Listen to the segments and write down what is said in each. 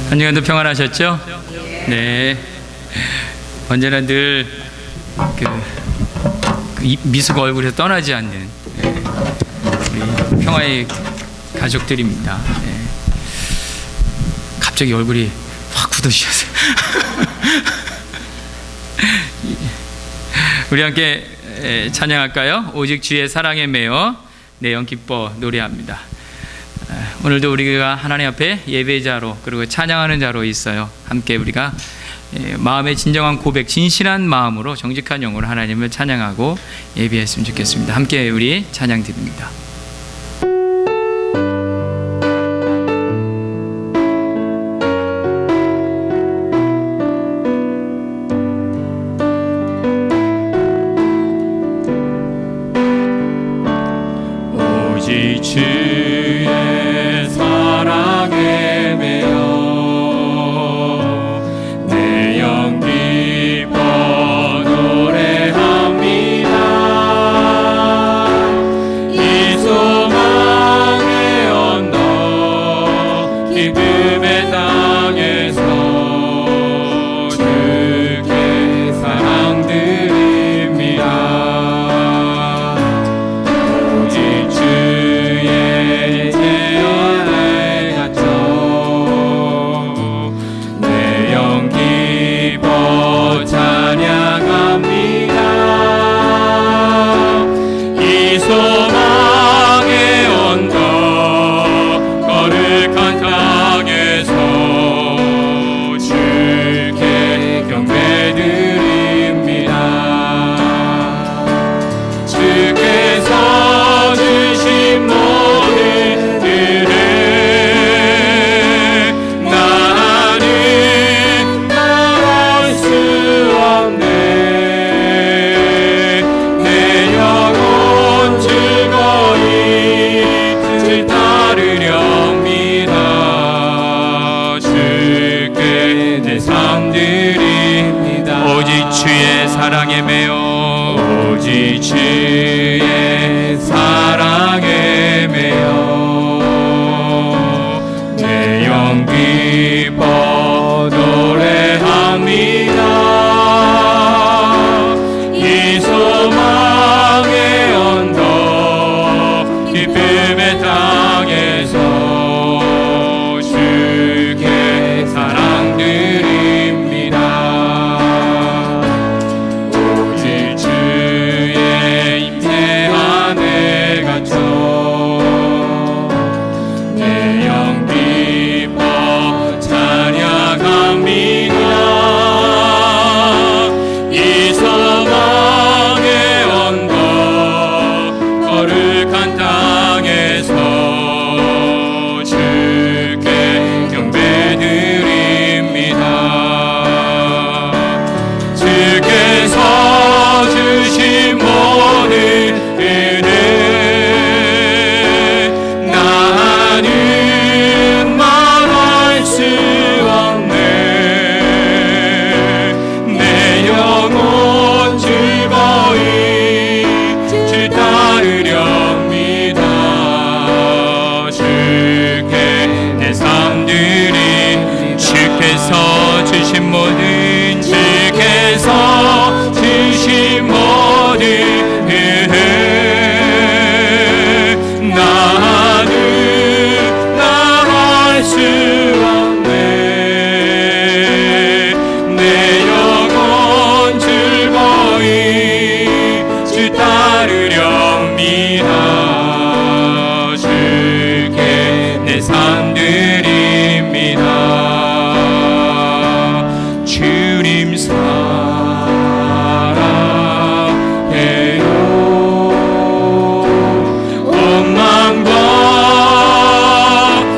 한 주간도 평안하셨죠? 네. 언제나 늘 미소가 얼굴에서 떠나지 않는 우리 평화의 가족들입니다. 갑자기 얼굴이 확 굳어지셨어요. 우리 함께 찬양할까요? 오직 주의 사랑에 매여 내 영 기뻐 노래합니다. 오늘도 우리가 하나님 앞에 예배자로 그리고 찬양하는 자로 있어요. 함께 우리가 마음의 진정한 고백, 진실한 마음으로 정직한 영으로 하나님을 찬양하고 예배했으면 좋겠습니다. 함께 우리 찬양 드립니다. 오직 주의 사랑에 매여 내 영 기뻐 노래합니다. 이 소망의 언덕 기쁨의 땅에서 주께 사랑드립니다. 오직 주의 제어에 갇혀 내 영 기뻐 찬양합니다. 이 소망의 언덕 거룩한 땅에서 주께 경배드립니다. 주께서 주신 모든 은혜 나는 말할 수 없네. 내 영혼 즐거이 주 따르렵니다. 주께 내 삶 드립니다. 오직 주의 사랑에 매여 오직 주의 사랑에 매여 내 영 기뻐 노래합니다. 이 소망의 언덕 기쁨의 땅에서 주께 사랑드립니다. 오직 주의 임재 안에 갇혀 내 영 기뻐 찬양합니다. 이 소망의 언덕 거룩한 땅에서 주께 경배드립니다. 주께서 주신 모든 은혜 나는 말할 수 없네. 내 영혼 즐거이 주 따르렵니다. 주께 내 삶 드립니다. 주께서 주신 모든 주께서 주신 모든 은혜 나는 말할 수 없네. 내 영혼 즐거이 주 따르렵니다. 주께 내 삶 드립니다. 주님 사랑해요. 온 마음과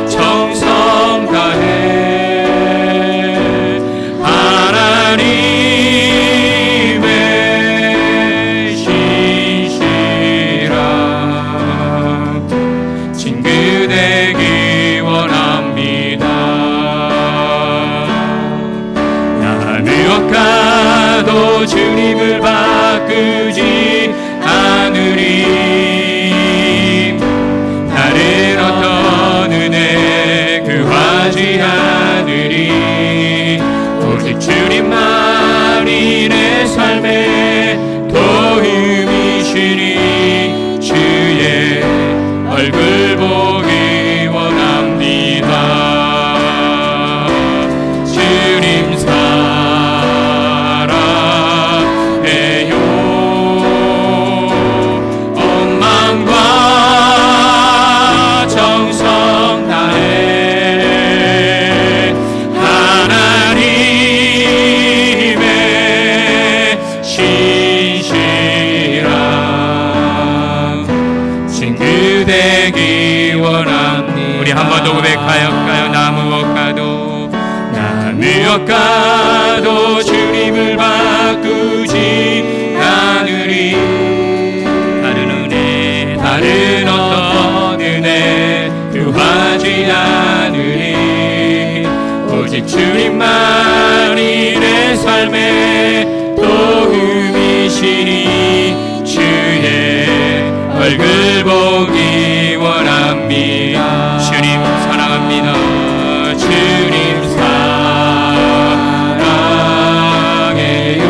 정성 다해 하나님의 신실한 친구 되기 원합니다. 나 무엇과도 주님을 바꾸지 않으리. 다른 어떤 은혜 구하지 않으리. 우리 한 번 더 고백하였까요? 나 무엇과도 무엇과도 주님을 바꾸지 않으리. 다른 어떤 은혜 구하지 않으리. 오직 주님만이 내 삶의 도움이시니 주의 얼굴 보기 원합니다. 주님 사랑합니다. 주님 사랑해요.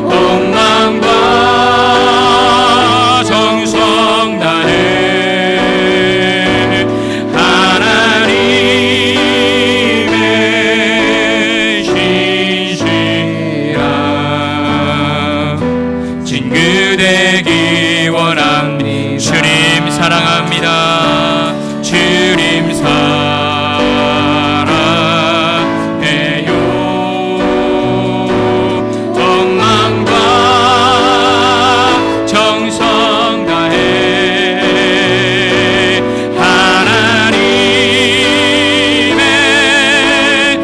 온 마음과 정성 다해 하나님의 신실한 친구 되기 원합니다. 주님 사랑합니다. 주님 사랑해요. 온 마음과 정성 다해 하나님의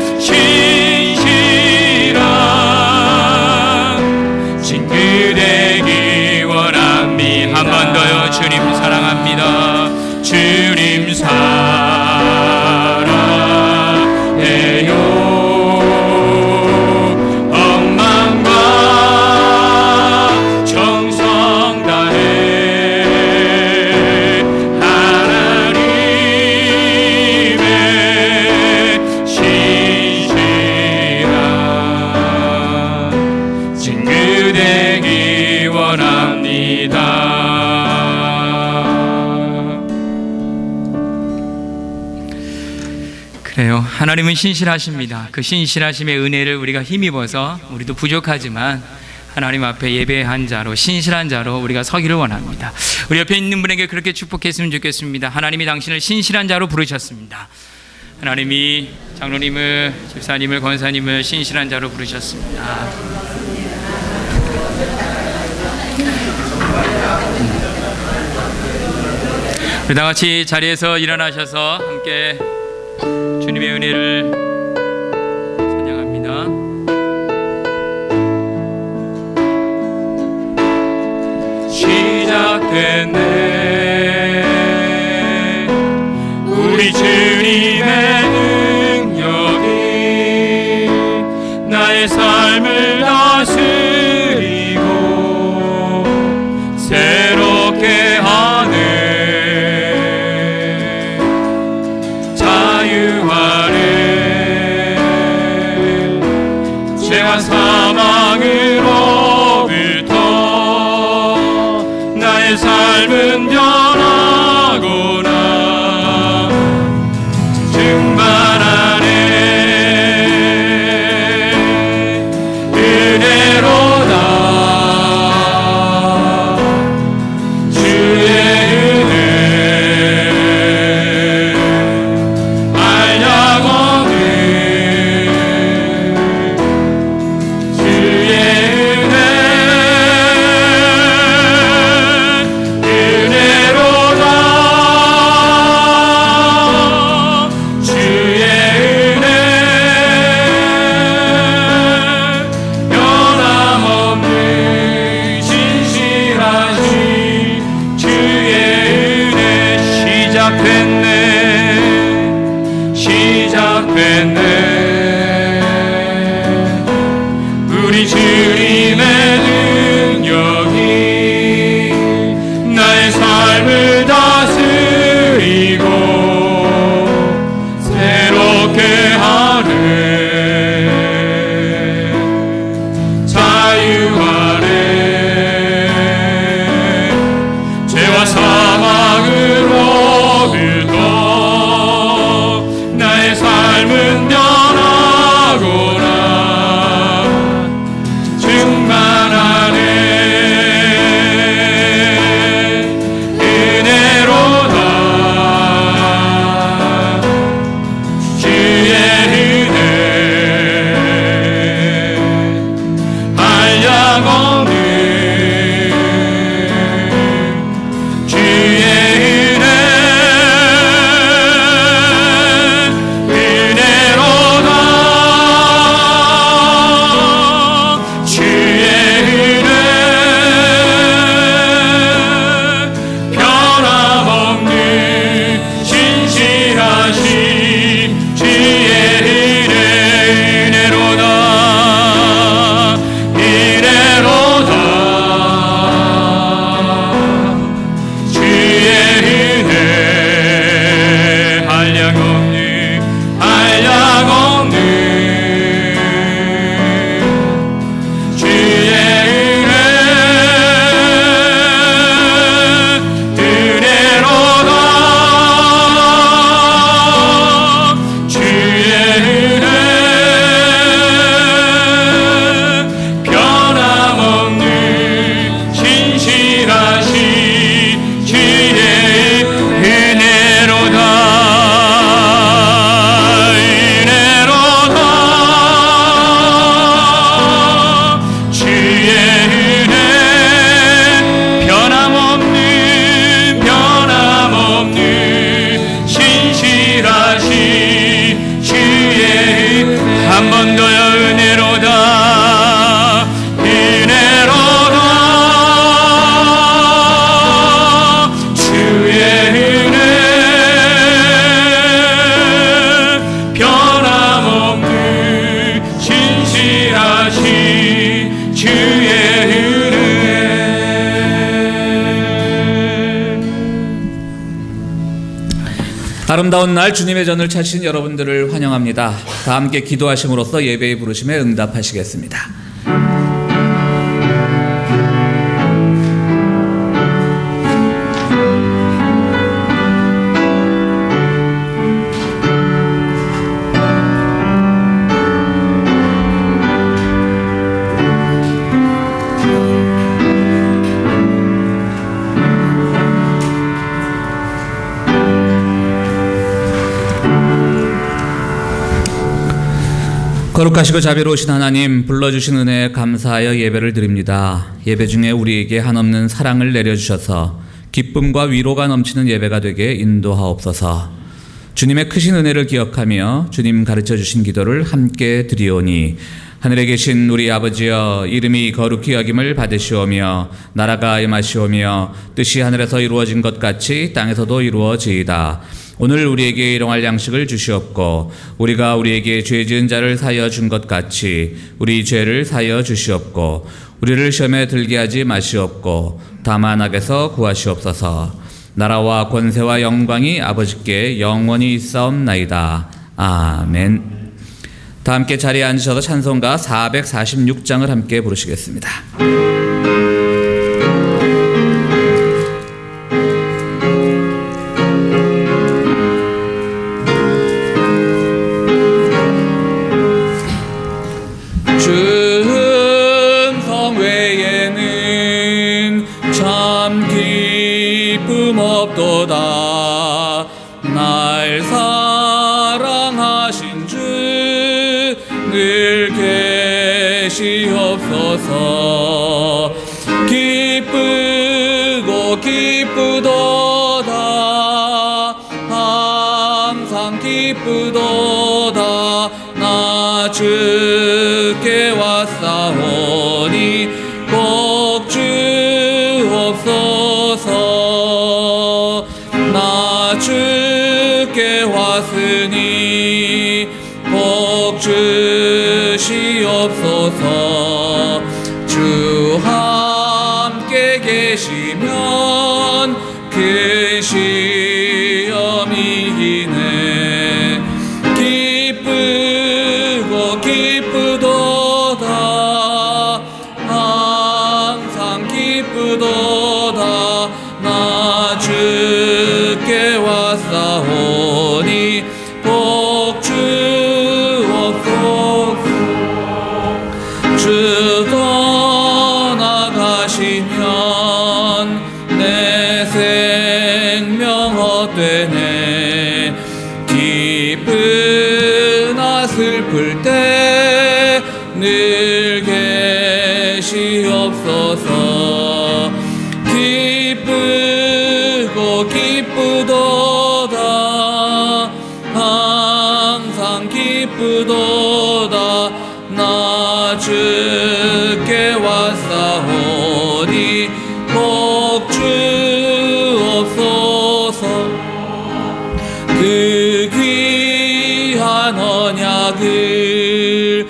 신실한 친구 되기 원합니다. 한 번 더요. 주님 사랑합니다. 주님 사랑해요. 온 마음과 정성 다해 하나님의 신실한 친구 되기 원합니다. 그래요. 하나님은 신실하십니다. 그 신실하심의 은혜를 우리가 힘입어서 우리도 부족하지만 하나님 앞에 예배한 자로 신실한 자로 우리가 서기를 원합니다. 우리 옆에 있는 분에게 그렇게 축복했으면 좋겠습니다. 하나님이 당신을 신실한 자로 부르셨습니다. 하나님이 장로님을, 집사님을, 권사님을 신실한 자로 부르셨습니다. 우리 다 같이 자리에서 일어나셔서 함께 주님의 은혜를 찬양합니다. 시작됐네. 우리 주님의 능력이 나의 삶을 다스리고 새롭게 하네. 죄와 사망으로부터 나의 삶은 변하구나. 충만하네. 은혜로다. 주의 은혜 한량없는 시작됐네. 우리 주님의 능력이 나의 삶을 다스리고 새롭게 하네. 자유하네. 죄와 사망으로부터 나의 삶은 아름다운 날 주님의 전을 찾으신 여러분들을 환영합니다. 다 함께 기도하심으로써 예배의 부르심에 응답하시겠습니다. 거룩하시고 자비로우신 하나님, 불러주신 은혜에 감사하여 예배를 드립니다. 예배 중에 우리에게 한없는 사랑을 내려주셔서 기쁨과 위로가 넘치는 예배가 되게 인도하옵소서. 주님의 크신 은혜를 기억하며 주님 가르쳐주신 기도를 함께 드리오니, 하늘에 계신 우리 아버지여, 이름이 거룩히 여김을 받으시오며 나라가 임하시오며 뜻이 하늘에서 이루어진 것 같이 땅에서도 이루어지이다. 오늘 우리에게 일용할 양식을 주시옵고, 우리가 우리에게 죄 지은 자를 사하여 준 것 같이 우리 죄를 사하여 주시옵고, 우리를 시험에 들게 하지 마시옵고 다만 악에서 구하시옵소서. 나라와 권세와 영광이 아버지께 영원히 있사옵나이다. 아멘. 다 함께 자리에 앉으셔서 찬송가 446장을 함께 부르시겠습니다. 충성 외에는 참 기쁨 없도다. 날 사랑하신 주 늘 계시옵소서. 기쁘고 기쁘도다. 항상 기쁘도다. 나 주께 왔사오니 복 주옵소서. 나 주께 왔으니 복 주시옵소서. 주 함께 계시면 큰 시험이 이기네. 기쁘고 기쁘도다. 항상 기쁘도다. 나 주께 왔사오니 복 주옵소서. 주 떠나가시면 내 생명 헛되네. 기쁘나 슬플 때 늘 계시옵소서. 기쁘고 기쁘도다. 항상 기쁘도다. 나 주께 왔사오니 복 주옵소서. 그 귀한 언약을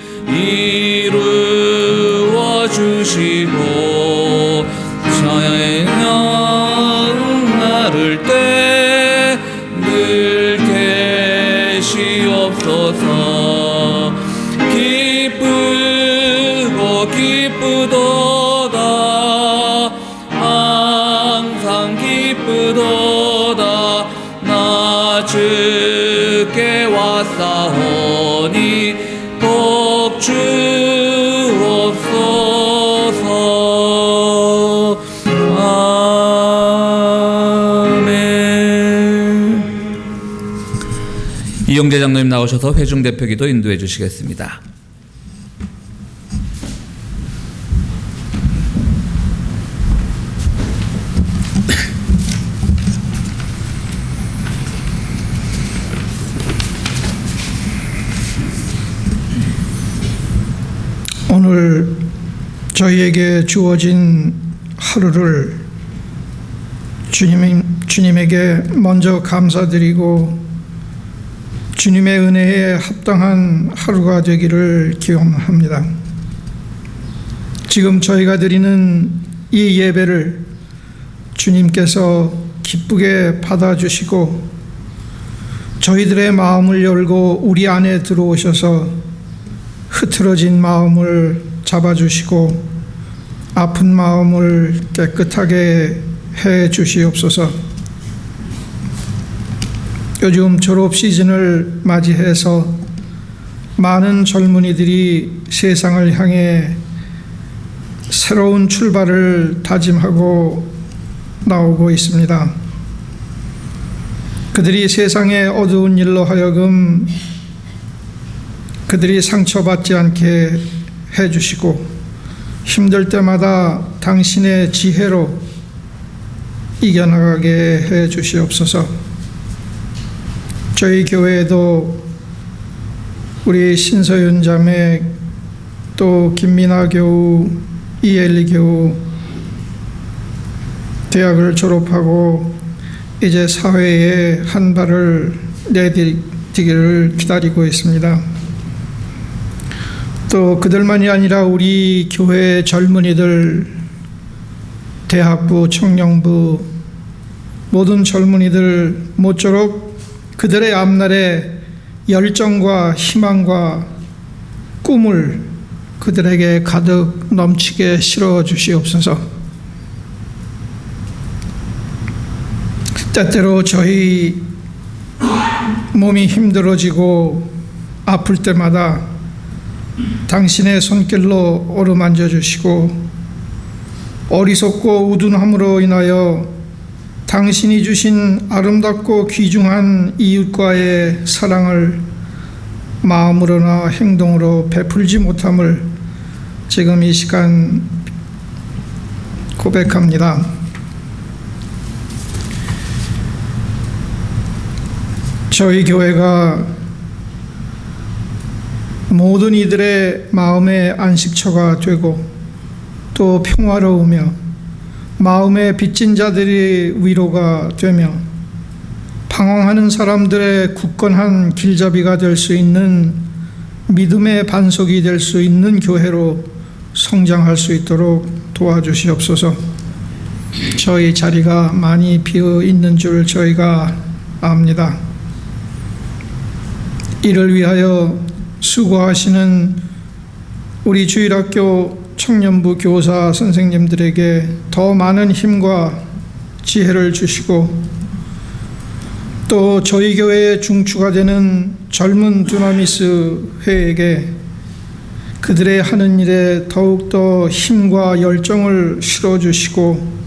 이루어 주시고 저녁 나를 때 늘 계시옵소서. 기쁘고 기쁘도다. 항상 기쁘도다. 나 주께 왔사오니 복 주옵소서. 아멘. 이용재 장로님 나오셔서 회중 대표기도 인도해 주시겠습니다. 오늘 저희에게 주어진 하루를 주님에게 먼저 감사드리고 주님의 은혜에 합당한 하루가 되기를 기원합니다. 지금 저희가 드리는 이 예배를 주님께서 기쁘게 받아주시고 저희들의 마음을 열고 우리 안에 들어오셔서 흐트러진 마음을 잡아주시고 아픈 마음을 깨끗하게 해 주시옵소서. 요즘 졸업 시즌을 맞이해서 많은 젊은이들이 세상을 향해 새로운 출발을 다짐하고 나오고 있습니다. 그들이 세상의 어두운 일로 하여금 그들이 상처받지 않게 해주시고 힘들 때마다 당신의 지혜로 이겨나가게 해주시옵소서. 저희 교회에도 우리 신서윤 자매 또 김민아 교우, 이엘리 교우 대학을 졸업하고 이제 사회에 한 발을 내디디기를 기다리고 있습니다. 또 그들만이 아니라 우리 교회 젊은이들, 대학부, 청년부 모든 젊은이들 모쪼록 그들의 앞날에 열정과 희망과 꿈을 그들에게 가득 넘치게 실어 주시옵소서. 때때로 저희 몸이 힘들어지고 아플 때마다 당신의 손길로 어루만져 주시고 어리석고 우둔함으로 인하여 당신이 주신 아름답고 귀중한 이웃과의 사랑을 마음으로나 행동으로 베풀지 못함을 지금 이 시간 고백합니다. 저희 교회가 모든 이들의 마음의 안식처가 되고 또 평화로우며 마음에 빚진 자들이 위로가 되며 방황하는 사람들의 굳건한 길잡이가 될 수 있는 믿음의 반석이 될 수 있는 교회로 성장할 수 있도록 도와주시옵소서. 저희 자리가 많이 비어 있는 줄 저희가 압니다. 이를 위하여 수고하시는 우리 주일학교 청년부 교사 선생님들에게 더 많은 힘과 지혜를 주시고 또 저희 교회의 중추가 되는 젊은 두나미스 회에게 그들의 하는 일에 더욱더 힘과 열정을 실어주시고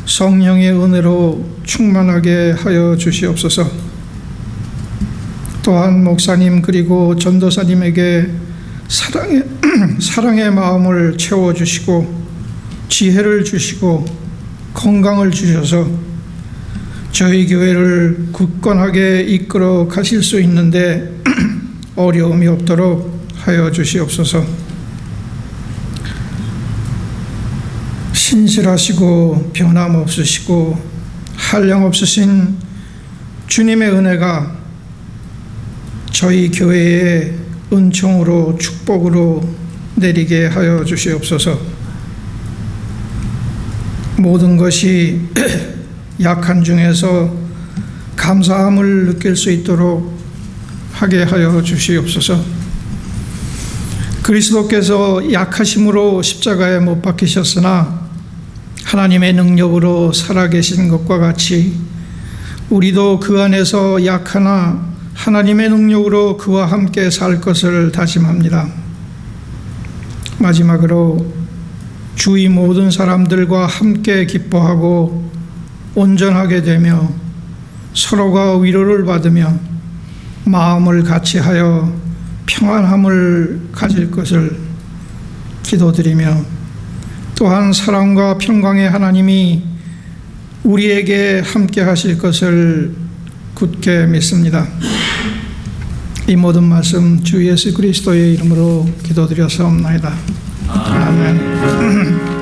성령의 은혜로 충만하게 하여 주시옵소서. 또한 목사님 그리고 전도사님에게 사랑의 마음을 채워주시고 지혜를 주시고 건강을 주셔서 저희 교회를 굳건하게 이끌어 가실 수 있는데 어려움이 없도록 하여 주시옵소서. 신실하시고 변함없으시고 한량없으신 주님의 은혜가 저희 교회에 은총으로 축복으로 내리게 하여 주시옵소서. 모든 것이 약한 중에서 감사함을 느낄 수 있도록 하게 하여 주시옵소서. 그리스도께서 약하심으로 십자가에 못 박히셨으나 하나님의 능력으로 살아계신 것과 같이 우리도 그 안에서 약하나 하나님의 능력으로 그와 함께 살 것을 다짐합니다. 마지막으로 주위 모든 사람들과 함께 기뻐하고 온전하게 되며 서로가 위로를 받으며 마음을 같이하여 평안함을 가질 것을 기도드리며 또한 사랑과 평강의 하나님이 우리에게 함께 하실 것을 굳게 믿습니다. 이 모든 말씀 주 예수 그리스도의 이름으로 기도드렸사옵나이다. 아멘.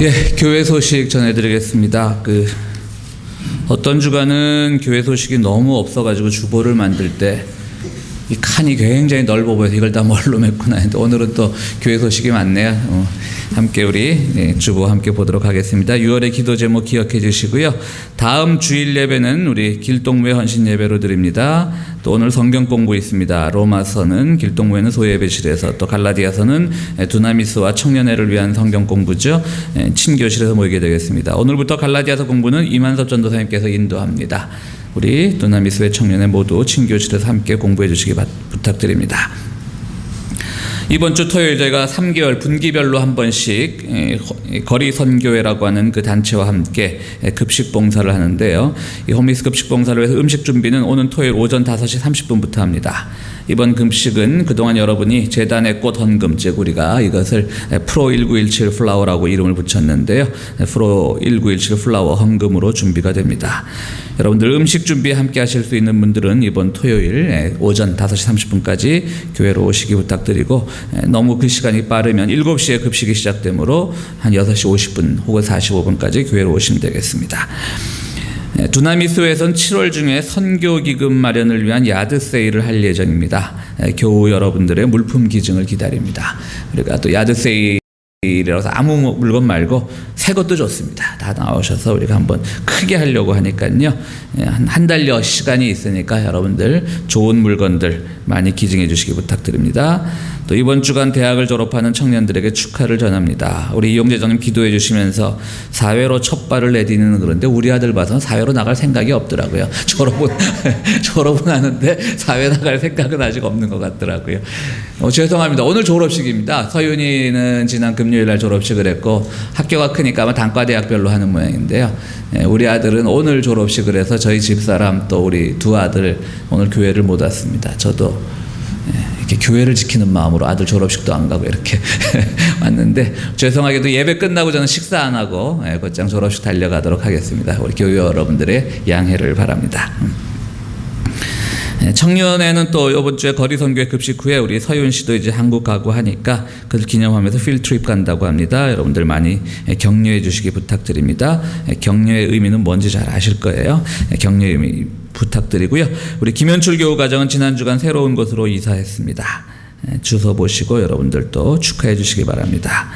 예, 교회 소식 전해드리겠습니다. 어떤 주간은 교회 소식이 너무 없어가지고 주보를 만들 때 이 칸이 굉장히 넓어 보여서 이걸 다 뭘로 맺구나 했는데 오늘은 또 교회 소식이 많네요. 함께 우리 주보 함께 보도록 하겠습니다. 6월의 기도 제목 기억해 주시고요. 다음 주일 예배는 우리 길동무회 헌신 예배로 드립니다. 또 오늘 성경 공부 있습니다. 로마서는 길동무회는 소예배실에서, 또 갈라디아서는 두나미스와 청년회를 위한 성경 공부죠. 친교실에서 모이게 되겠습니다. 오늘부터 갈라디아서 공부는 이만섭 전도사님께서 인도합니다. 우리 두나미스회 청년회 모두 친교실에서 함께 공부해 주시기 부탁드립니다. 이번 주 토요일 저희가 3개월 분기별로 한 번씩 거리 선교회라고 하는 그 단체와 함께 급식 봉사를 하는데요. 이 홈리스 급식 봉사를 위해서 음식 준비는 오는 토요일 오전 5시 30분부터 합니다. 이번 금식은 그동안 여러분이 재단의 꽃 헌금, 즉 우리가 이것을 프로 1917 플라워라고 이름을 붙였는데요. 프로 1917 플라워 헌금으로 준비가 됩니다. 여러분들 음식 준비 함께 하실 수 있는 분들은 이번 토요일 오전 5시 30분까지 교회로 오시기 부탁드리고, 너무 그 시간이 빠르면 7시에 급식이 시작되므로 한 6시 50분 혹은 45분까지 교회로 오시면 되겠습니다. 두나미스회에서는 7월 중에 선교기금 마련을 위한 야드 세일을 할 예정입니다. 교우 여러분들의 물품 기증을 기다립니다. 우리가 또 야드 세일이라서 아무 물건 말고 새 것도 좋습니다. 다 나오셔서 우리가 한번 크게 하려고 하니까요. 한 달여 시간이 있으니까 여러분들 좋은 물건들 많이 기증해 주시기 부탁드립니다. 또 이번 주간 대학을 졸업하는 청년들에게 축하를 전합니다. 우리 이용재 장님 기도해 주시면서 사회로 첫 발을 내디는, 그런데 우리 아들 봐서는 사회로 나갈 생각이 없더라고요. 졸업은 하는데 사회 나갈 생각은 아직 없는 것 같더라고요. 죄송합니다. 오늘 졸업식입니다. 서윤이는 지난 금요일 날 졸업식을 했고 학교가 크니까 아마 단과대학별로 하는 모양인데요. 우리 아들은 오늘 졸업식을 해서 저희 집사람 또 우리 두 아들 오늘 교회를 못 왔습니다. 저도 이렇게 교회를 지키는 마음으로 아들 졸업식도 안 가고 이렇게 왔는데, 죄송하게도 예배 끝나고 저는 식사 안 하고 곧장 졸업식 달려가도록 하겠습니다. 우리 교회 여러분들의 양해를 바랍니다. 청년회는 또 이번 주에 거리 선교회 급식 후에 우리 서윤 씨도 이제 한국 가고 하니까 그걸 기념하면서 필트립 간다고 합니다. 여러분들 많이 격려해 주시기 부탁드립니다. 격려의 의미는 뭔지 잘 아실 거예요. 격려의 의미 부탁드리고요. 우리 김현출 교우 가정은 지난 주간 새로운 곳으로 이사했습니다. 주소 보시고 여러분들도 축하해 주시기 바랍니다.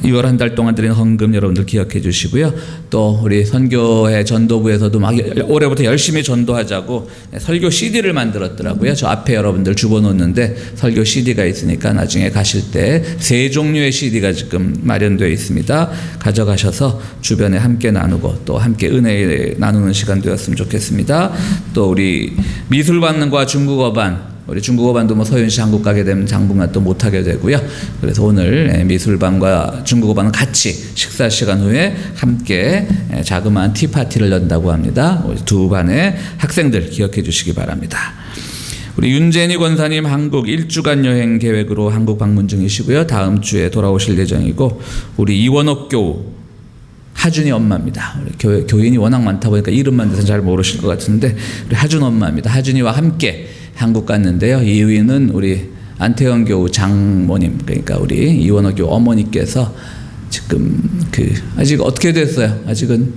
6월 한 달 동안 드린 헌금 여러분들 기억해 주시고요. 또 우리 선교회 전도부에서도 막 올해부터 열심히 전도하자고 설교 CD를 만들었더라고요. 저 앞에 여러분들 집어놓는데 설교 CD가 있으니까 나중에 가실 때 세 종류의 CD가 지금 마련되어 있습니다. 가져가셔서 주변에 함께 나누고 또 함께 은혜 나누는 시간 되었으면 좋겠습니다. 또 우리 미술반과 중국어반, 우리 중국어반도 뭐 서윤 씨 한국 가게 되면 당분간 또 못하게 되고요. 그래서 오늘 미술반과 중국어반은 같이 식사 시간 후에 함께 자그마한 티파티를 연다고 합니다. 우리 두 반의 학생들 기억해 주시기 바랍니다. 우리 윤재니 권사님 한국 1주간 여행 계획으로 한국 방문 중이시고요. 다음 주에 돌아오실 예정이고, 우리 이원옥 교우 하준이 엄마입니다. 우리 교인이 워낙 많다 보니까 이름만 돼서 잘 모르실 것 같은데 우리 하준 엄마입니다. 하준이와 함께 한국 갔는데요. 2위는 우리 안태영 교우 장모님, 그러니까 우리 이원호 교우 어머니께서 지금 아직 어떻게 됐어요? 아직은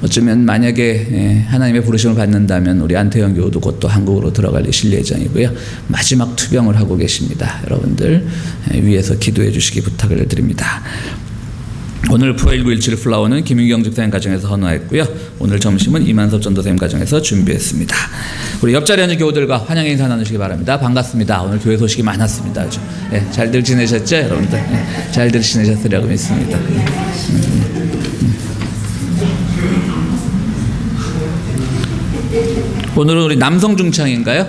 어쩌면 만약에 하나님의 부르심을 받는다면 우리 안태영 교우도 곧 또 한국으로 들어가실 예정이고요. 마지막 투병을 하고 계십니다. 여러분들 위에서 기도해 주시기 부탁을 드립니다. 오늘 프로 1917 플라워는 김유경 집사님 가정에서 헌화했고요. 오늘 점심은 이만섭 전도사님 가정에서 준비했습니다. 우리 옆자리 앉은 교우들과 환영 인사 나누시기 바랍니다. 반갑습니다. 오늘 교회 소식이 많았습니다. 아주. 잘들 지내셨죠, 여러분들? 잘들 지내셨으리라고 믿습니다. 오늘은 우리 남성 중창인가요?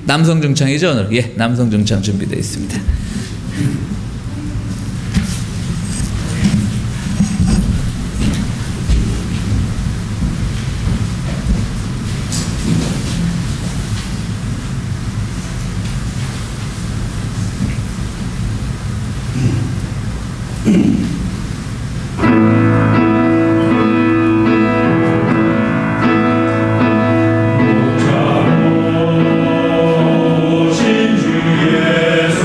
남성 중창이죠, 오늘? 예, 남성 중창 준비되어 있습니다. 오신 주 예수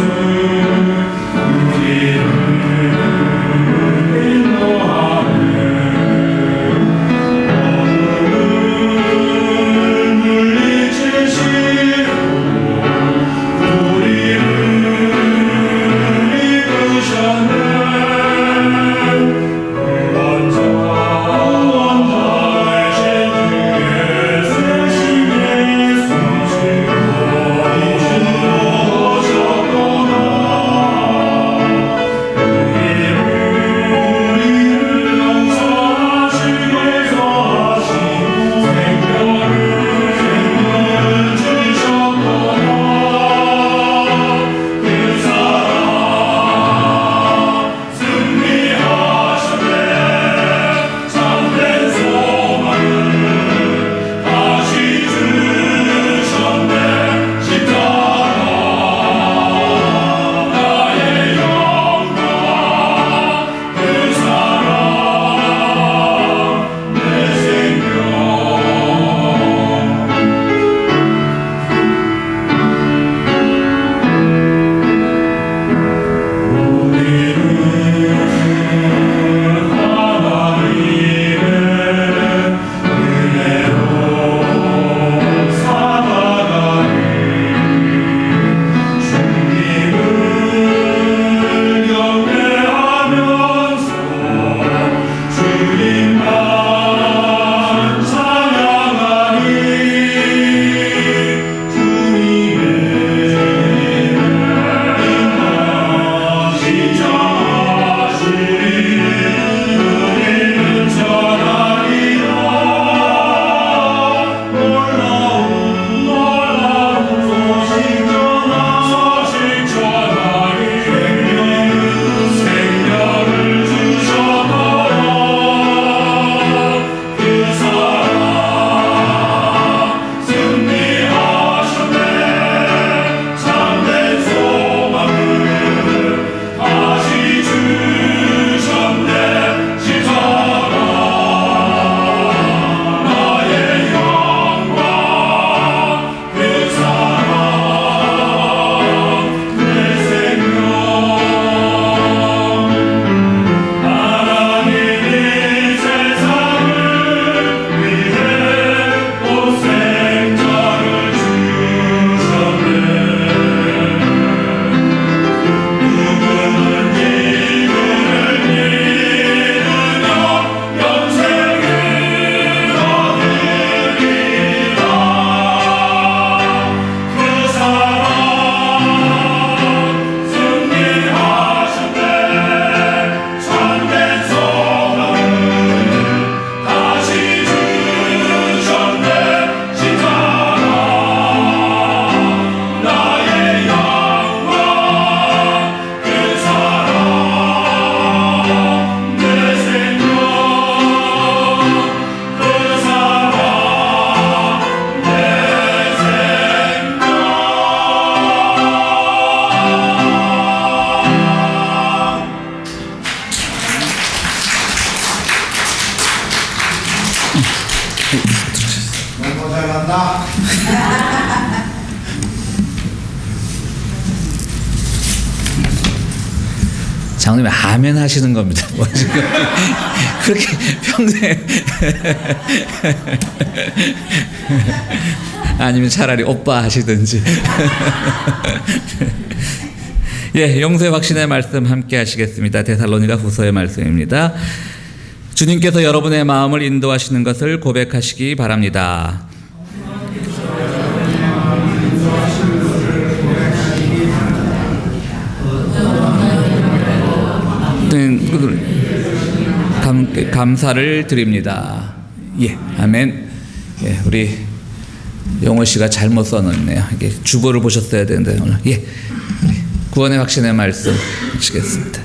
장로님 아멘 하시는 겁니다. 뭐 지금 그렇게 평생 아니면 차라리 오빠 하시든지. 예, 용서의 확신의 말씀 함께 하시겠습니다. 데살로니가 후서의 말씀입니다. 주님께서 여러분의 마음을 인도하시는 것을 고백하시기 바랍니다. 감사를 드립니다. 예, 아멘. 예, 우리 용호 씨가 잘못 써놓네요. 이게 주보를 보셨어야 되는데 오늘 예, 구원의 확신의 말씀 하시겠습니다.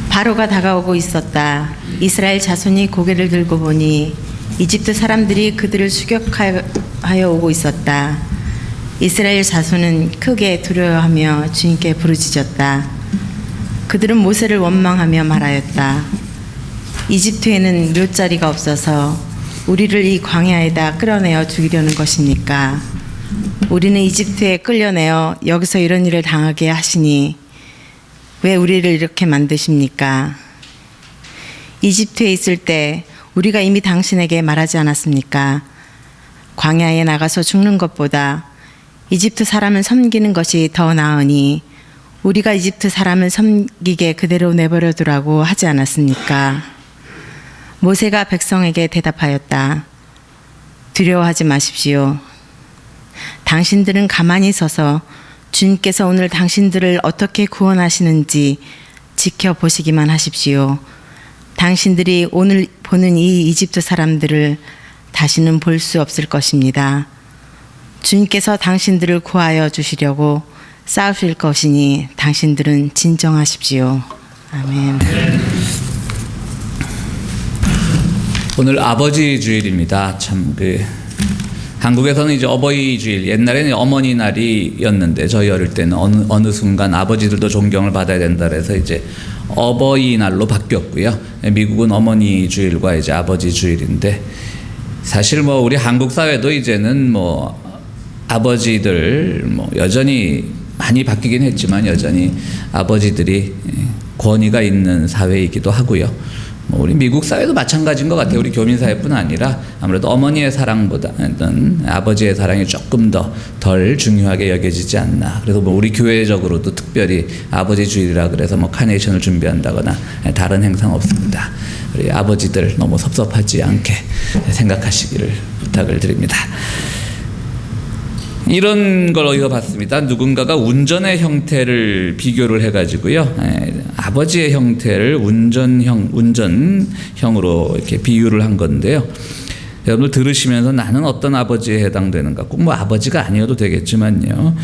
바로가 다가오고 있었다. 이스라엘 자손이 고개를 들고 보니 이집트 사람들이 그들을 추격하여 오고 있었다. 이스라엘 자손은 크게 두려워하며 주님께 부르짖었다. 그들은 모세를 원망하며 말하였다. 이집트에는 묘자리가 없어서 우리를 이 광야에다 끌어내어 죽이려는 것입니까? 우리는 이집트에 끌려내어 여기서 이런 일을 당하게 하시니 왜 우리를 이렇게 만드십니까? 이집트에 있을 때 우리가 이미 당신에게 말하지 않았습니까? 광야에 나가서 죽는 것보다 이집트 사람을 섬기는 것이 더 나으니 우리가 이집트 사람을 섬기게 그대로 내버려 두라고 하지 않았습니까? 모세가 백성에게 대답하였다. 두려워하지 마십시오. 당신들은 가만히 서서 주님께서 오늘 당신들을 어떻게 구원하시는지 지켜보시기만 하십시오. 당신들이 오늘 보는 이 이집트 사람들을 다시는 볼 수 없을 것입니다. 주님께서 당신들을 구하여 주시려고 싸우실 것이니 당신들은 진정하십시오. 아멘. 오늘 아버지 주일입니다. 참 한국에서는 이제 어버이 주일, 옛날에는 어머니 날이었는데 저희 어릴 때는 어느 순간 아버지들도 존경을 받아야 된다 그래서 이제 어버이날로 바뀌었고요. 미국은 어머니 주일과 이제 아버지 주일인데 사실 뭐 우리 한국 사회도 이제는 뭐 아버지들 뭐 여전히 많이 바뀌긴 했지만 여전히 아버지들이 권위가 있는 사회이기도 하고요. 뭐 우리 미국 사회도 마찬가지인 것 같아요. 우리 교민 사회뿐 아니라 아무래도 어머니의 사랑보다는 아버지의 사랑이 조금 덜 중요하게 여겨지지 않나. 그래서 뭐 우리 교회적으로도 특별히 아버지 주일이라 그래서 뭐 카네이션을 준비한다거나 다른 행사는 없습니다. 우리 아버지들 너무 섭섭하지 않게 생각하시기를 부탁을 드립니다. 이런 걸 어디서 봤습니다. 누군가가 운전의 형태를 비교를 해가지고요. 아버지의 형태를 운전형으로 이렇게 비유를 한 건데요. 여러분들 들으시면서 나는 어떤 아버지에 해당되는가? 꼭 뭐 아버지가 아니어도 되겠지만요.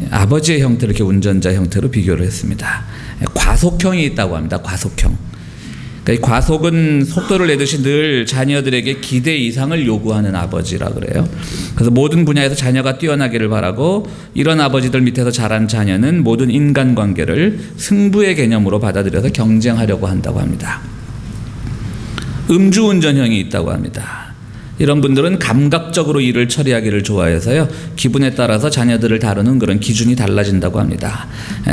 아버지의 형태를 이렇게 운전자 형태로 비교를 했습니다. 과속형이 있다고 합니다. 과속형. 그러니까 이 과속은 속도를 내듯이 늘 자녀들에게 기대 이상을 요구하는 아버지라 그래요. 그래서 모든 분야에서 자녀가 뛰어나기를 바라고 이런 아버지들 밑에서 자란 자녀는 모든 인간관계를 승부의 개념으로 받아들여서 경쟁하려고 한다고 합니다. 음주운전형이 있다고 합니다. 이런 분들은 감각적으로 일을 처리하기를 좋아해서요. 기분에 따라서 자녀들을 다루는 그런 기준이 달라진다고 합니다.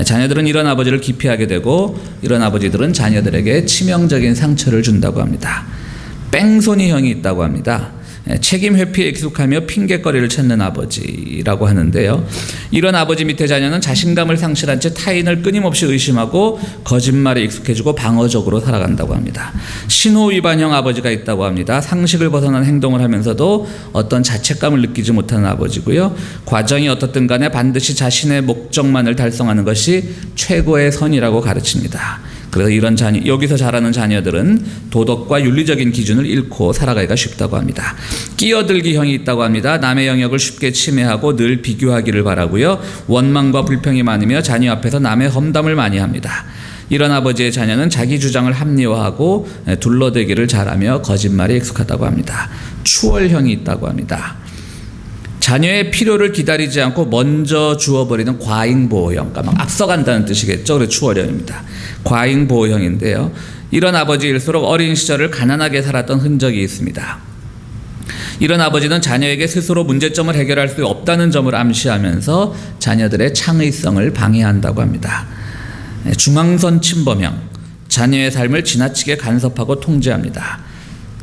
자녀들은 이런 아버지를 기피하게 되고 이런 아버지들은 자녀들에게 치명적인 상처를 준다고 합니다. 뺑소니형이 있다고 합니다. 책임 회피에 익숙하며 핑계거리를 찾는 아버지라고 하는데요. 이런 아버지 밑에 자녀는 자신감을 상실한 채 타인을 끊임없이 의심하고 거짓말에 익숙해지고 방어적으로 살아간다고 합니다. 신호위반형 아버지가 있다고 합니다. 상식을 벗어난 행동을 하면서도 어떤 자책감을 느끼지 못하는 아버지고요. 과정이 어떻든 간에 반드시 자신의 목적만을 달성하는 것이 최고의 선이라고 가르칩니다. 그래서 이런 여기서 자라는 자녀들은 도덕과 윤리적인 기준을 잃고 살아가기가 쉽다고 합니다. 끼어들기형이 있다고 합니다. 남의 영역을 쉽게 침해하고 늘 비교하기를 바라고요. 원망과 불평이 많으며 자녀 앞에서 남의 험담을 많이 합니다. 이런 아버지의 자녀는 자기 주장을 합리화하고 둘러대기를 잘하며 거짓말에 익숙하다고 합니다. 추월형이 있다고 합니다. 자녀의 필요를 기다리지 않고 먼저 주어버리는 과잉보호형, 그러니까 막 앞서간다는 뜻이겠죠. 그래서 추월형입니다. 과잉보호형인데요. 이런 아버지일수록 어린 시절을 가난하게 살았던 흔적이 있습니다. 이런 아버지는 자녀에게 스스로 문제점을 해결할 수 없다는 점을 암시하면서 자녀들의 창의성을 방해한다고 합니다. 중앙선 침범형, 자녀의 삶을 지나치게 간섭하고 통제합니다.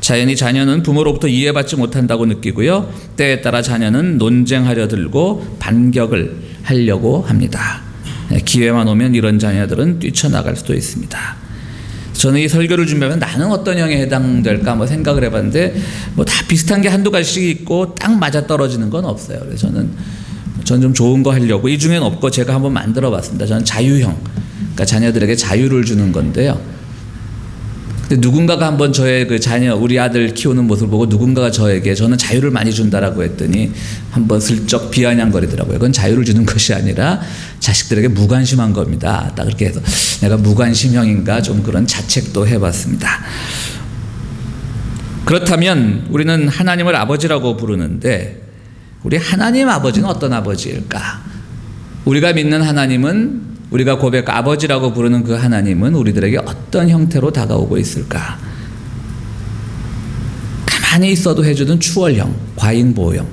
자연히 자녀는 부모로부터 이해받지 못한다고 느끼고요. 때에 따라 자녀는 논쟁하려 들고 반격을 하려고 합니다. 기회만 오면 이런 자녀들은 뛰쳐나갈 수도 있습니다. 저는 이 설교를 준비하면 나는 어떤 형에 해당될까 한번 생각을 해봤는데 뭐 다 비슷한 게 한두 가지씩 있고 딱 맞아떨어지는 건 없어요. 그래서 저는 좀 좋은 거 하려고 이 중에는 없고 제가 한번 만들어 봤습니다. 저는 자유형, 그러니까 자녀들에게 자유를 주는 건데요. 근데 누군가가 한번 저의 그 자녀, 우리 아들 키우는 모습을 보고 누군가가 저는 자유를 많이 준다라고 했더니 한번 슬쩍 비아냥거리더라고요. 그건 자유를 주는 것이 아니라 자식들에게 무관심한 겁니다. 딱 그렇게 해서 내가 무관심형인가 좀 그런 자책도 해봤습니다. 그렇다면 우리는 하나님을 아버지라고 부르는데 우리 하나님 아버지는 어떤 아버지일까? 우리가 믿는 하나님은, 우리가 아버지라고 부르는 그 하나님은 우리들에게 어떤 형태로 다가오고 있을까? 가만히 있어도 해주는 추월형, 과잉보호형.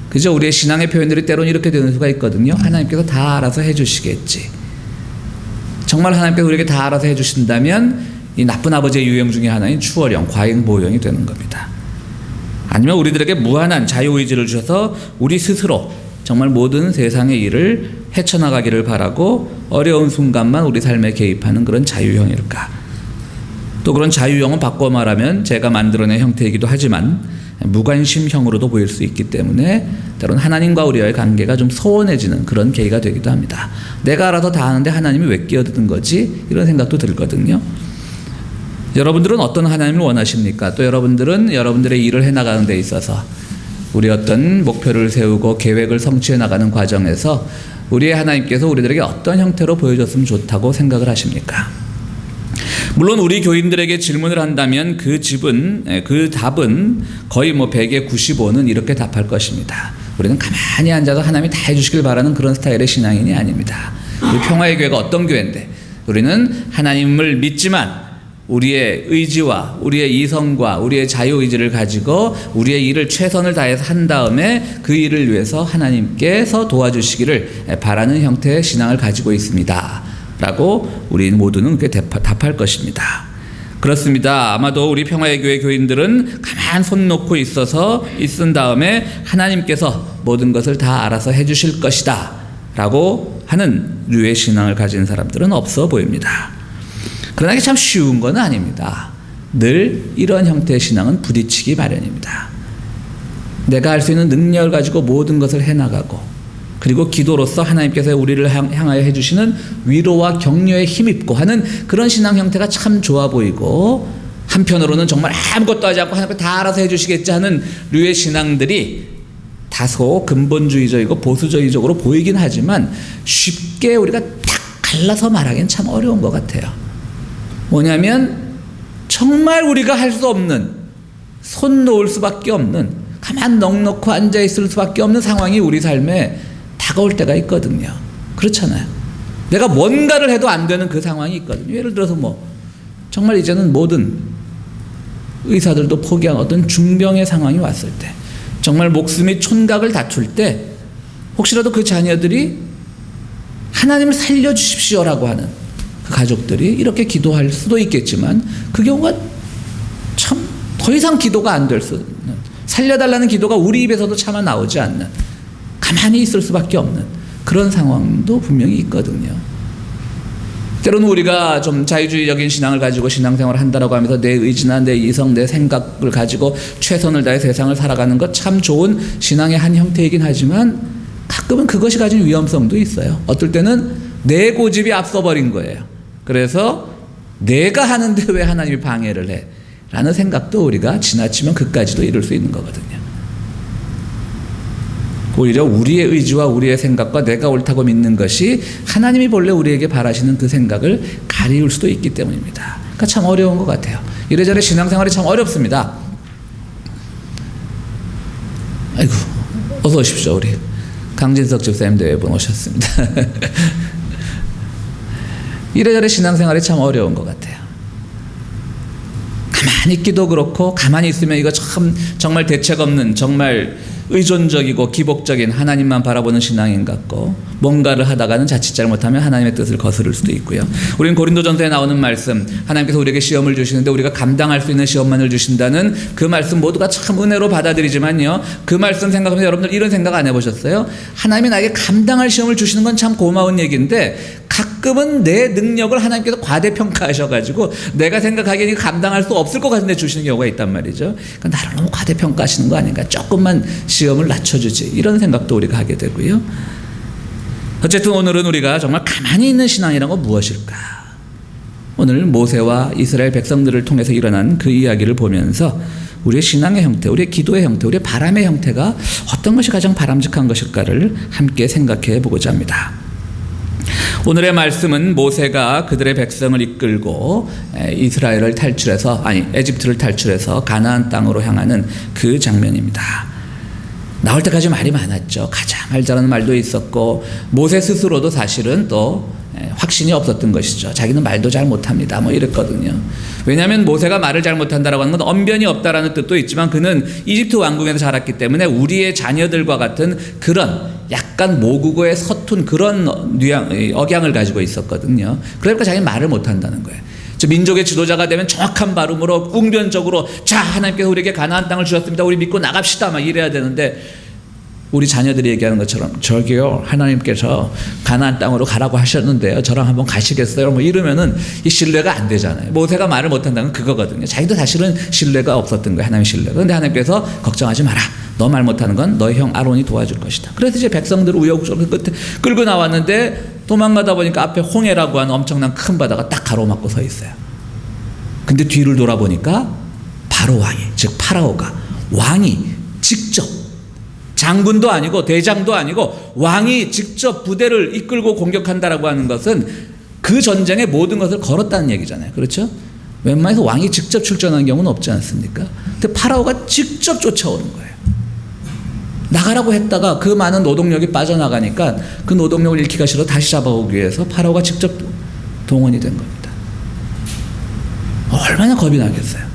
그죠? 우리의 신앙의 표현들이 때로는 이렇게 되는 수가 있거든요. 하나님께서 다 알아서 해주시겠지. 정말 하나님께서 우리에게 다 알아서 해주신다면 이 나쁜 아버지의 유형 중에 하나인 추월형, 과잉보호형이 되는 겁니다. 아니면 우리들에게 무한한 자유의지를 주셔서 우리 스스로 정말 모든 세상의 일을 헤쳐나가기를 바라고 어려운 순간만 우리 삶에 개입하는 그런 자유형일까? 또 그런 자유형은 바꿔 말하면 제가 만들어낸 형태이기도 하지만 무관심형으로도 보일 수 있기 때문에 때로는 하나님과 우리와의 관계가 좀 소원해지는 그런 계기가 되기도 합니다. 내가 알아서 다 하는데 하나님이 왜 끼어드는 거지? 이런 생각도 들거든요. 여러분들은 어떤 하나님을 원하십니까? 또 여러분들은 여러분들의 일을 해나가는 데 있어서 우리 어떤 목표를 세우고 계획을 성취해 나가는 과정에서 우리의 하나님께서 우리들에게 어떤 형태로 보여줬으면 좋다고 생각을 하십니까? 물론 우리 교인들에게 질문을 한다면 그 답은 거의 100에 95는 이렇게 답할 것입니다. 우리는 가만히 앉아서 하나님이 다 해주시길 바라는 그런 스타일의 신앙인이 아닙니다. 우리 평화의 교회가 어떤 교회인데 우리는 하나님을 믿지만 우리의 의지와 우리의 이성과 우리의 자유의지를 가지고 우리의 일을 최선을 다해서 한 다음에 그 일을 위해서 하나님께서 도와주시기를 바라는 형태의 신앙을 가지고 있습니다 라고 우리 모두는 그렇게 답할 것입니다. 그렇습니다. 아마도 우리 평화의 교회 교인들은 가만 손 놓고 있은 다음에 하나님께서 모든 것을 다 알아서 해주실 것이다 라고 하는 류의 신앙을 가진 사람들은 없어 보입니다. 그러나 이게 참 쉬운 건 아닙니다. 늘 이런 형태의 신앙은 부딪히기 마련입니다. 내가 할 수 있는 능력을 가지고 모든 것을 해나가고 그리고 기도로서 하나님께서 우리를 향하여 해주시는 위로와 격려에 힘입고 하는 그런 신앙 형태가 참 좋아 보이고 한편으로는 정말 아무것도 하지 않고 하나님께서 다 알아서 해주시겠지 하는 류의 신앙들이 다소 근본주의적이고 보수적으로 보이긴 하지만 쉽게 우리가 딱 갈라서 말하기는 참 어려운 것 같아요. 뭐냐면 정말 우리가 할 수 없는, 손 놓을 수밖에 없는, 가만 넋놓고 앉아있을 수밖에 없는 상황이 우리 삶에 다가올 때가 있거든요. 그렇잖아요. 내가 뭔가를 해도 안 되는 그 상황이 있거든요. 예를 들어서 정말 이제는 모든 의사들도 포기한 어떤 중병의 상황이 왔을 때, 정말 목숨이 촌각을 다툴 때 혹시라도 그 자녀들이 하나님을 살려주십시오라고 하는 그 가족들이 이렇게 기도할 수도 있겠지만 그 경우가 참 더 이상 기도가 안 될 수 있는, 살려달라는 기도가 우리 입에서도 차마 나오지 않는, 가만히 있을 수밖에 없는 그런 상황도 분명히 있거든요. 때로는 우리가 좀 자유주의적인 신앙을 가지고 신앙생활을 한다라고 하면서 내 의지나 내 이성, 내 생각을 가지고 최선을 다해 세상을 살아가는 것 참 좋은 신앙의 한 형태이긴 하지만 가끔은 그것이 가진 위험성도 있어요. 어떨 때는 내 고집이 앞서버린 거예요. 그래서 내가 하는데 왜 하나님이 방해를 해? 라는 생각도 우리가 지나치면 그까지도 이룰 수 있는 거거든요. 오히려 우리의 의지와 우리의 생각과 내가 옳다고 믿는 것이 하나님이 본래 우리에게 바라시는 그 생각을 가리울 수도 있기 때문입니다. 그러니까 참 어려운 것 같아요. 이래저래 신앙생활이 참 어렵습니다. 아이고, 어서 오십시오. 우리 강진석 집사님 대회분 오셨습니다. 이래저래 신앙생활이 참 어려운 것 같아요. 가만히 있기도 그렇고 가만히 있으면 이거 참 정말 대책 없는 정말 의존적이고 기복적인 하나님만 바라보는 신앙인 것 같고 뭔가를 하다가는 자칫 잘못하면 하나님의 뜻을 거스를 수도 있고요. 우리는 고린도전서에 나오는 말씀 하나님께서 우리에게 시험을 주시는데 우리가 감당할 수 있는 시험만을 주신다는 그 말씀 모두가 참 은혜로 받아들이지만요. 그 말씀 생각하면서 여러분들 이런 생각 안 해보셨어요? 하나님이 나에게 감당할 시험을 주시는 건 참 고마운 얘기인데 가끔은 내 능력을 하나님께서 과대평가하셔가지고 내가 생각하기에는 감당할 수 없을 것 같은데 주시는 경우가 있단 말이죠. 그러니까 나를 너무 과대평가하시는 거 아닌가, 조금만 시험을 낮춰주지, 이런 생각도 우리가 하게 되고요. 어쨌든 오늘은 우리가 정말 가만히 있는 신앙이란 건 무엇일까? 오늘 모세와 이스라엘 백성들을 통해서 일어난 그 이야기를 보면서 우리의 신앙의 형태, 우리의 기도의 형태, 우리의 바람의 형태가 어떤 것이 가장 바람직한 것일까를 함께 생각해 보고자 합니다. 오늘의 말씀은 모세가 그들의 백성을 이끌고 이스라엘을 탈출해서, 에집트를 탈출해서 가나안 땅으로 향하는 그 장면입니다. 나올 때까지 말이 많았죠. 가자 말자라는 말도 있었고 모세 스스로도 사실은 또 확신이 없었던 것이죠. 자기는 말도 잘 못합니다. 뭐 이랬거든요. 왜냐하면 모세가 말을 잘 못한다라고 하는 건 언변이 없다라는 뜻도 있지만 그는 이집트 왕궁에서 자랐기 때문에 우리의 자녀들과 같은 그런 약간 모국어에 서툰 그런 억양을 가지고 있었거든요. 그러니까 자기는 말을 못한다는 거예요. 민족의 지도자가 되면 정확한 발음으로 웅변적으로 자 하나님께서 우리에게 가나안 땅을 주셨습니다. 우리 믿고 나갑시다 막 이래야 되는데 우리 자녀들이 얘기하는 것처럼 저기요 하나님께서 가나안 땅으로 가라고 하셨는데요 저랑 한번 가시겠어요? 뭐 이러면은 이 신뢰가 안 되잖아요. 모세가 말을 못한다는 건 그거거든요. 자기도 사실은 신뢰가 없었던 거예요. 하나님의 신뢰가. 그런데 하나님께서 걱정하지 마라. 너 말 못하는 건 너의 형 아론이 도와줄 것이다. 그래서 이제 백성들을 우여곡절 끝에 끌고 나왔는데 도망가다 보니까 앞에 홍해라고 하는 엄청난 큰 바다가 딱 가로막고 서 있어요. 근데 뒤를 돌아보니까 바로 왕이, 즉 파라오가 왕이 직접 장군도 아니고 대장도 아니고 왕이 직접 부대를 이끌고 공격한다라고 하는 것은 그 전쟁의 모든 것을 걸었다는 얘기잖아요. 그렇죠? 웬만해서 왕이 직접 출전하는 경우는 없지 않습니까? 근데 파라오가 직접 쫓아오는 거예요. 나가라고 했다가 그 많은 노동력이 빠져나가니까 그 노동력을 잃기가 싫어 다시 잡아오기 위해서 파라오가 직접 동원이 된 겁니다. 얼마나 겁이 나겠어요.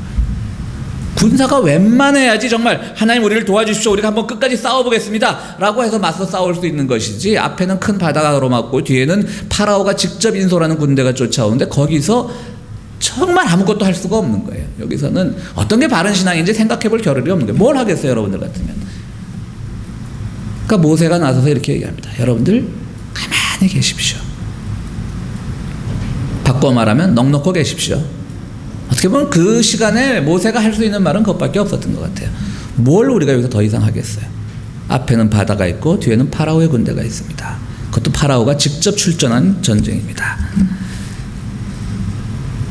군사가 웬만해야지 정말 하나님 우리를 도와주십시오. 우리가 한번 끝까지 싸워보겠습니다. 라고 해서 맞서 싸울 수 있는 것이지 앞에는 큰 바다가 가로막고 뒤에는 파라오가 직접 인솔하는 군대가 쫓아오는데 거기서 정말 아무것도 할 수가 없는 거예요. 여기서는 어떤 게 바른 신앙인지 생각해볼 겨를이 없는 거예요. 뭘 하겠어요 여러분들 같으면. 그러니까 모세가 나서서 이렇게 얘기합니다. 여러분들 가만히 계십시오. 바꿔 말하면 넋놓고 계십시오. 어떻게 보면 그 시간에 모세가 할 수 있는 말은 그것밖에 없었던 것 같아요. 뭘 우리가 여기서 더 이상 하겠어요. 앞에는 바다가 있고 뒤에는 파라오의 군대가 있습니다. 그것도 파라오가 직접 출전한 전쟁입니다.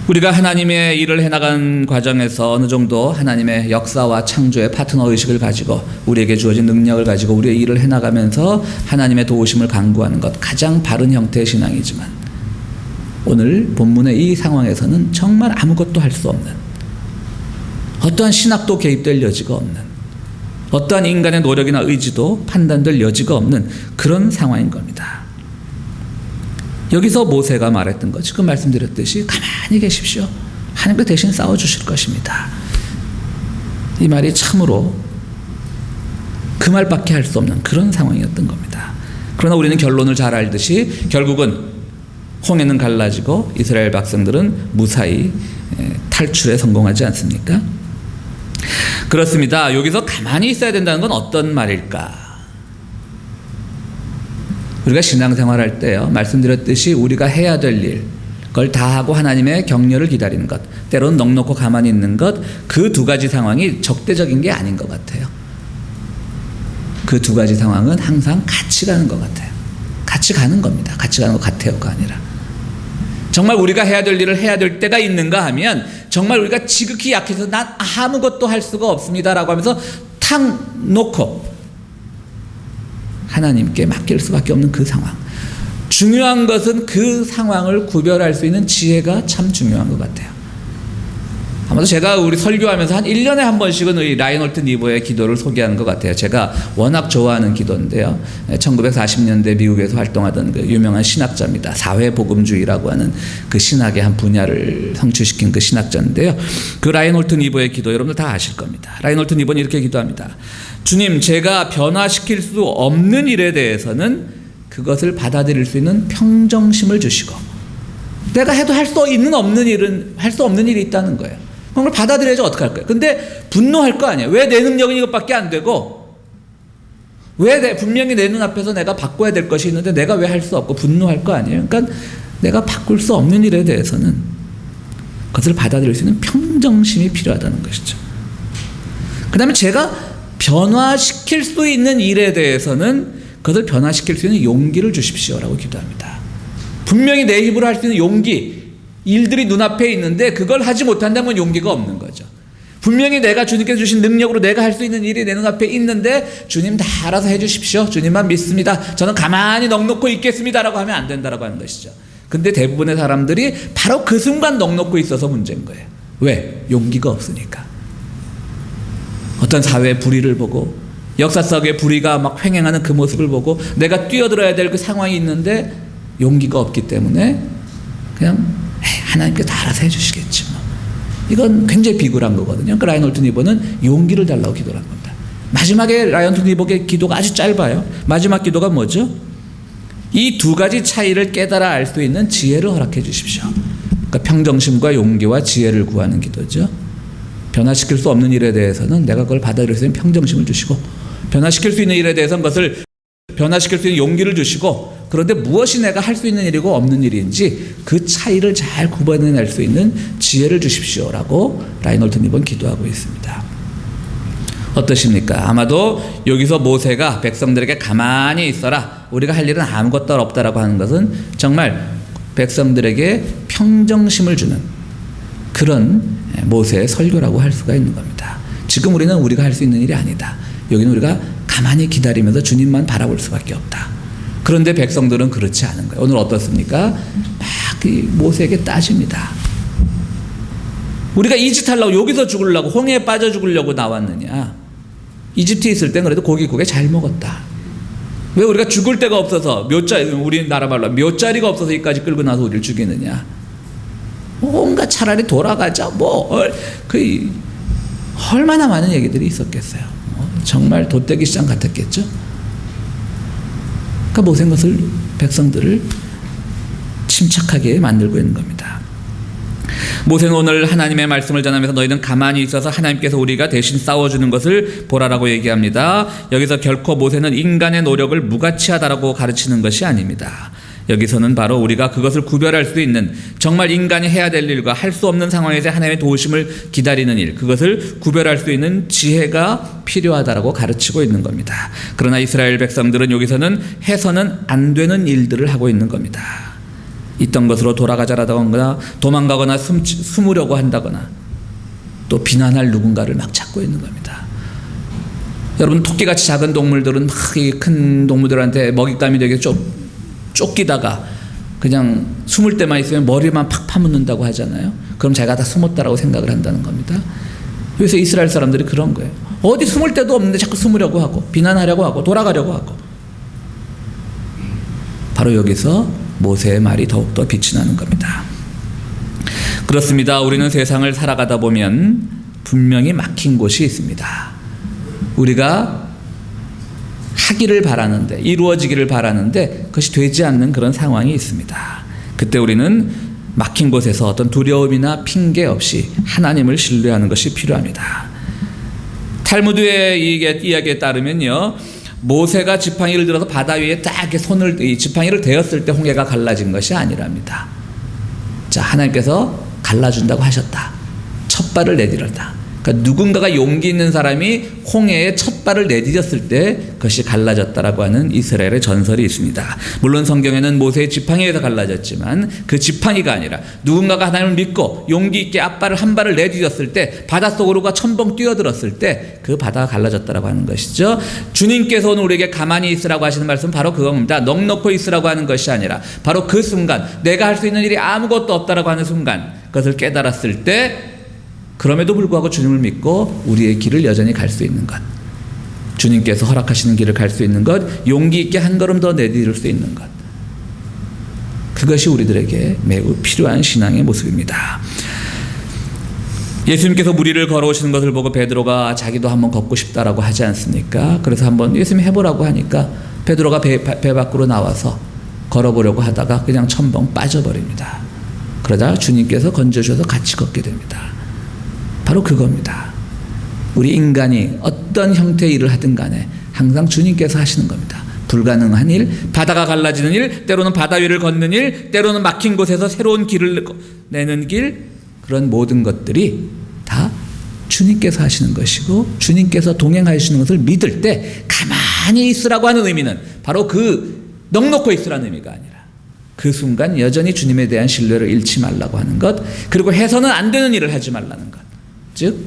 우리가 하나님의 일을 해나가는 과정에서 어느 정도 하나님의 역사와 창조의 파트너 의식을 가지고 우리에게 주어진 능력을 가지고 우리의 일을 해나가면서 하나님의 도우심을 간구하는 것, 가장 바른 형태의 신앙이지만 오늘 본문의 이 상황에서는 정말 아무것도 할 수 없는, 어떠한 신학도 개입될 여지가 없는, 어떠한 인간의 노력이나 의지도 판단될 여지가 없는 그런 상황인 겁니다. 여기서 모세가 말했던 것, 지금 말씀드렸듯이 가만히 계십시오. 하나님께 대신 싸워주실 것입니다. 이 말이 참으로 그 말밖에 할 수 없는 그런 상황이었던 겁니다. 그러나 우리는 결론을 잘 알듯이 결국은 홍해는 갈라지고 이스라엘 백성들은 무사히 탈출에 성공하지 않습니까? 그렇습니다. 여기서 가만히 있어야 된다는 건 어떤 말일까? 우리가 신앙생활할 때요, 말씀드렸듯이 우리가 해야 될 일, 그걸 다 하고 하나님의 격려를 기다리는 것, 때로는 넋놓고 가만히 있는 것, 그 두 가지 상황이 적대적인 게 아닌 것 같아요. 그 두 가지 상황은 항상 같이 가는 것 같아요. 같이 가는 겁니다. 같이 가는 것 같아요가 아니라. 정말 우리가 해야 될 일을 해야 될 때가 있는가 하면 정말 우리가 지극히 약해서 난 아무것도 할 수가 없습니다라고 하면서 탁 놓고 하나님께 맡길 수밖에 없는 그 상황. 중요한 것은 그 상황을 구별할 수 있는 지혜가 참 중요한 것 같아요. 아마도 제가 우리 설교하면서 한 1년에 한 번씩은 이 라인홀트 니버의 기도를 소개하는 것 같아요. 제가 워낙 좋아하는 기도인데요. 1940년대 미국에서 활동하던 그 유명한 신학자입니다. 사회복음주의라고 하는 그 신학의 한 분야를 성취시킨 그 신학자인데요. 그 라인홀트 니버의 기도 여러분들 다 아실 겁니다. 라인홀트 니버는 이렇게 기도합니다. 주님, 제가 변화시킬 수 없는 일에 대해서는 그것을 받아들일 수 있는 평정심을 주시고, 내가 해도 할 수 있는 없는 일은 할 수 없는 일이 있다는 거예요. 그걸 받아들여야지 어떡할 거예요. 근데 분노할 거 아니에요. 왜 내 능력은 이것밖에 안 되고, 왜 분명히 내 눈앞에서 내가 바꿔야 될 것이 있는데 내가 왜 할 수 없고 분노할 거 아니에요. 그러니까 내가 바꿀 수 없는 일에 대해서는 그것을 받아들일 수 있는 평정심이 필요하다는 것이죠. 그 다음에 제가 변화시킬 수 있는 일에 대해서는 그것을 변화시킬 수 있는 용기를 주십시오라고 기도합니다. 분명히 내 힘으로 할 수 있는 용기, 일들이 눈앞에 있는데 그걸 하지 못한다면 용기가 없는 거죠. 분명히 내가 주님께서 주신 능력으로 내가 할 수 있는 일이 내 눈앞에 있는데 주님 다 알아서 해주십시오. 주님만 믿습니다. 저는 가만히 넋놓고 있겠습니다라고 하면 안 된다라고 하는 것이죠. 근데 대부분의 사람들이 바로 그 순간 넋놓고 있어서 문제인 거예요. 왜? 용기가 없으니까. 어떤 사회의 불의를 보고 역사 속의 불의가 막 횡행하는 그 모습을 보고 내가 뛰어들어야 될 그 상황이 있는데 용기가 없기 때문에 그냥 하나님께 다 알아서 해주시겠지 뭐. 이건 굉장히 비굴한 거거든요. 그 라인홀트 니버는 용기를 달라고 기도를 한 겁니다. 마지막에 라인홀트 니버의 기도가 아주 짧아요. 마지막 기도가 뭐죠? 이 두 가지 차이를 깨달아 알 수 있는 지혜를 허락해 주십시오. 그러니까 평정심과 용기와 지혜를 구하는 기도죠. 변화시킬 수 없는 일에 대해서는 내가 그걸 받아들일 수 있는 평정심을 주시고, 변화시킬 수 있는 일에 대해서는 그것을 변화시킬 수 있는 용기를 주시고, 그런데 무엇이 내가 할 수 있는 일이고 없는 일인지 그 차이를 잘 구분해낼 수 있는 지혜를 주십시오라고 라인홀트 니버는 기도하고 있습니다. 어떠십니까? 아마도 여기서 모세가 백성들에게 가만히 있어라, 우리가 할 일은 아무것도 없다라고 하는 것은 정말 백성들에게 평정심을 주는 그런 모세의 설교라고 할 수가 있는 겁니다. 지금 우리는 우리가 할 수 있는 일이 아니다. 여기는 우리가 가만히 기다리면서 주님만 바라볼 수밖에 없다. 그런데 백성들은 그렇지 않은 거예요. 오늘 어떻습니까? 막 모세에게 따집니다. 우리가 이 짓 하려고 여기서 죽으려고 홍해에 빠져 죽으려고 나왔느냐? 이집트에 있을 땐 그래도 고기국에 잘 먹었다. 왜 우리가 죽을 데가 없어서 우리나라 말로 묘자리가 없어서 여기까지 끌고 나서 우리를 죽이느냐? 뭔가 차라리 돌아가자. 얼마나 많은 얘기들이 있었겠어요. 정말 돛대기 시장 같았겠죠. 그러니까 모세는 것을 백성들을 침착하게 만들고 있는 겁니다. 모세는 오늘 하나님의 말씀을 전하면서 너희는 가만히 있어서 하나님께서 우리가 대신 싸워주는 것을 보라라고 얘기합니다. 여기서 결코 모세는 인간의 노력을 무가치하다라고 가르치는 것이 아닙니다. 여기서는 바로 우리가 그것을 구별할 수 있는, 정말 인간이 해야 될 일과 할 수 없는 상황에서 하나님의 도우심을 기다리는 일, 그것을 구별할 수 있는 지혜가 필요하다라고 가르치고 있는 겁니다. 그러나 이스라엘 백성들은 여기서는 해서는 안 되는 일들을 하고 있는 겁니다. 있던 것으로 돌아가자라거나 도망가거나 숨으려고 한다거나 또 비난할 누군가를 막 찾고 있는 겁니다. 여러분, 토끼같이 작은 동물들은 막 큰 동물들한테 먹잇감이 되게 쫓기다가 그냥 숨을 때만 있으면 머리만 팍 파묻는다고 하잖아요. 그럼 자기가 다 숨었다라고 생각을 한다는 겁니다. 그래서 이스라엘 사람들이 그런 거예요. 어디 숨을 데도 없는데 자꾸 숨으려고 하고 비난하려고 하고 돌아가려고 하고. 바로 여기서 모세의 말이 더욱더 빛이 나는 겁니다. 그렇습니다. 우리는 세상을 살아가다 보면 분명히 막힌 곳이 있습니다. 우리가 하기를 바라는데, 이루어지기를 바라는데 그것이 되지 않는 그런 상황이 있습니다. 그때 우리는 막힌 곳에서 어떤 두려움이나 핑계 없이 하나님을 신뢰하는 것이 필요합니다. 탈무드의 이야기에 따르면요, 모세가 지팡이를 들어서 바다 위에 딱 이렇게 지팡이를 대었을 때 홍해가 갈라진 것이 아니랍니다. 자, 하나님께서 갈라준다고 하셨다. 첫 발을 내디뎠다. 그러니까 누군가가 용기 있는 사람이 홍해에 첫 발을 내디뎠을 때 그것이 갈라졌다라고 하는 이스라엘의 전설이 있습니다. 물론 성경에는 모세의 지팡이에서 갈라졌지만 그 지팡이가 아니라 누군가가 하나님을 믿고 용기 있게 앞발을 한 발을 내디뎠을 때, 바닷속으로가 첨벙 뛰어들었을 때 그 바다가 갈라졌다라고 하는 것이죠. 주님께서 오늘 우리에게 가만히 있으라고 하시는 말씀은 바로 그겁니다. 넋놓고 있으라고 하는 것이 아니라 바로 그 순간, 내가 할 수 있는 일이 아무것도 없다라고 하는 순간, 그것을 깨달았을 때 그럼에도 불구하고 주님을 믿고 우리의 길을 여전히 갈 수 있는 것, 주님께서 허락하시는 길을 갈 수 있는 것, 용기 있게 한 걸음 더 내디딜 수 있는 것, 그것이 우리들에게 매우 필요한 신앙의 모습입니다. 예수님께서 무리를 걸어오시는 것을 보고 베드로가 자기도 한번 걷고 싶다라고 하지 않습니까? 그래서 한번 예수님이 해보라고 하니까 베드로가 배 밖으로 나와서 걸어보려고 하다가 그냥 첨벙 빠져버립니다. 그러다 주님께서 건져주셔서 같이 걷게 됩니다. 바로 그겁니다. 우리 인간이 어떤 형태의 일을 하든 간에 항상 주님께서 하시는 겁니다. 불가능한 일, 바다가 갈라지는 일, 때로는 바다 위를 걷는 일, 때로는 막힌 곳에서 새로운 길을 내는 길, 그런 모든 것들이 다 주님께서 하시는 것이고 주님께서 동행하시는 것을 믿을 때 가만히 있으라고 하는 의미는 바로 그 넉넉히 있으라는 의미가 아니라 그 순간 여전히 주님에 대한 신뢰를 잃지 말라고 하는 것, 그리고 해서는 안 되는 일을 하지 말라는 것, 즉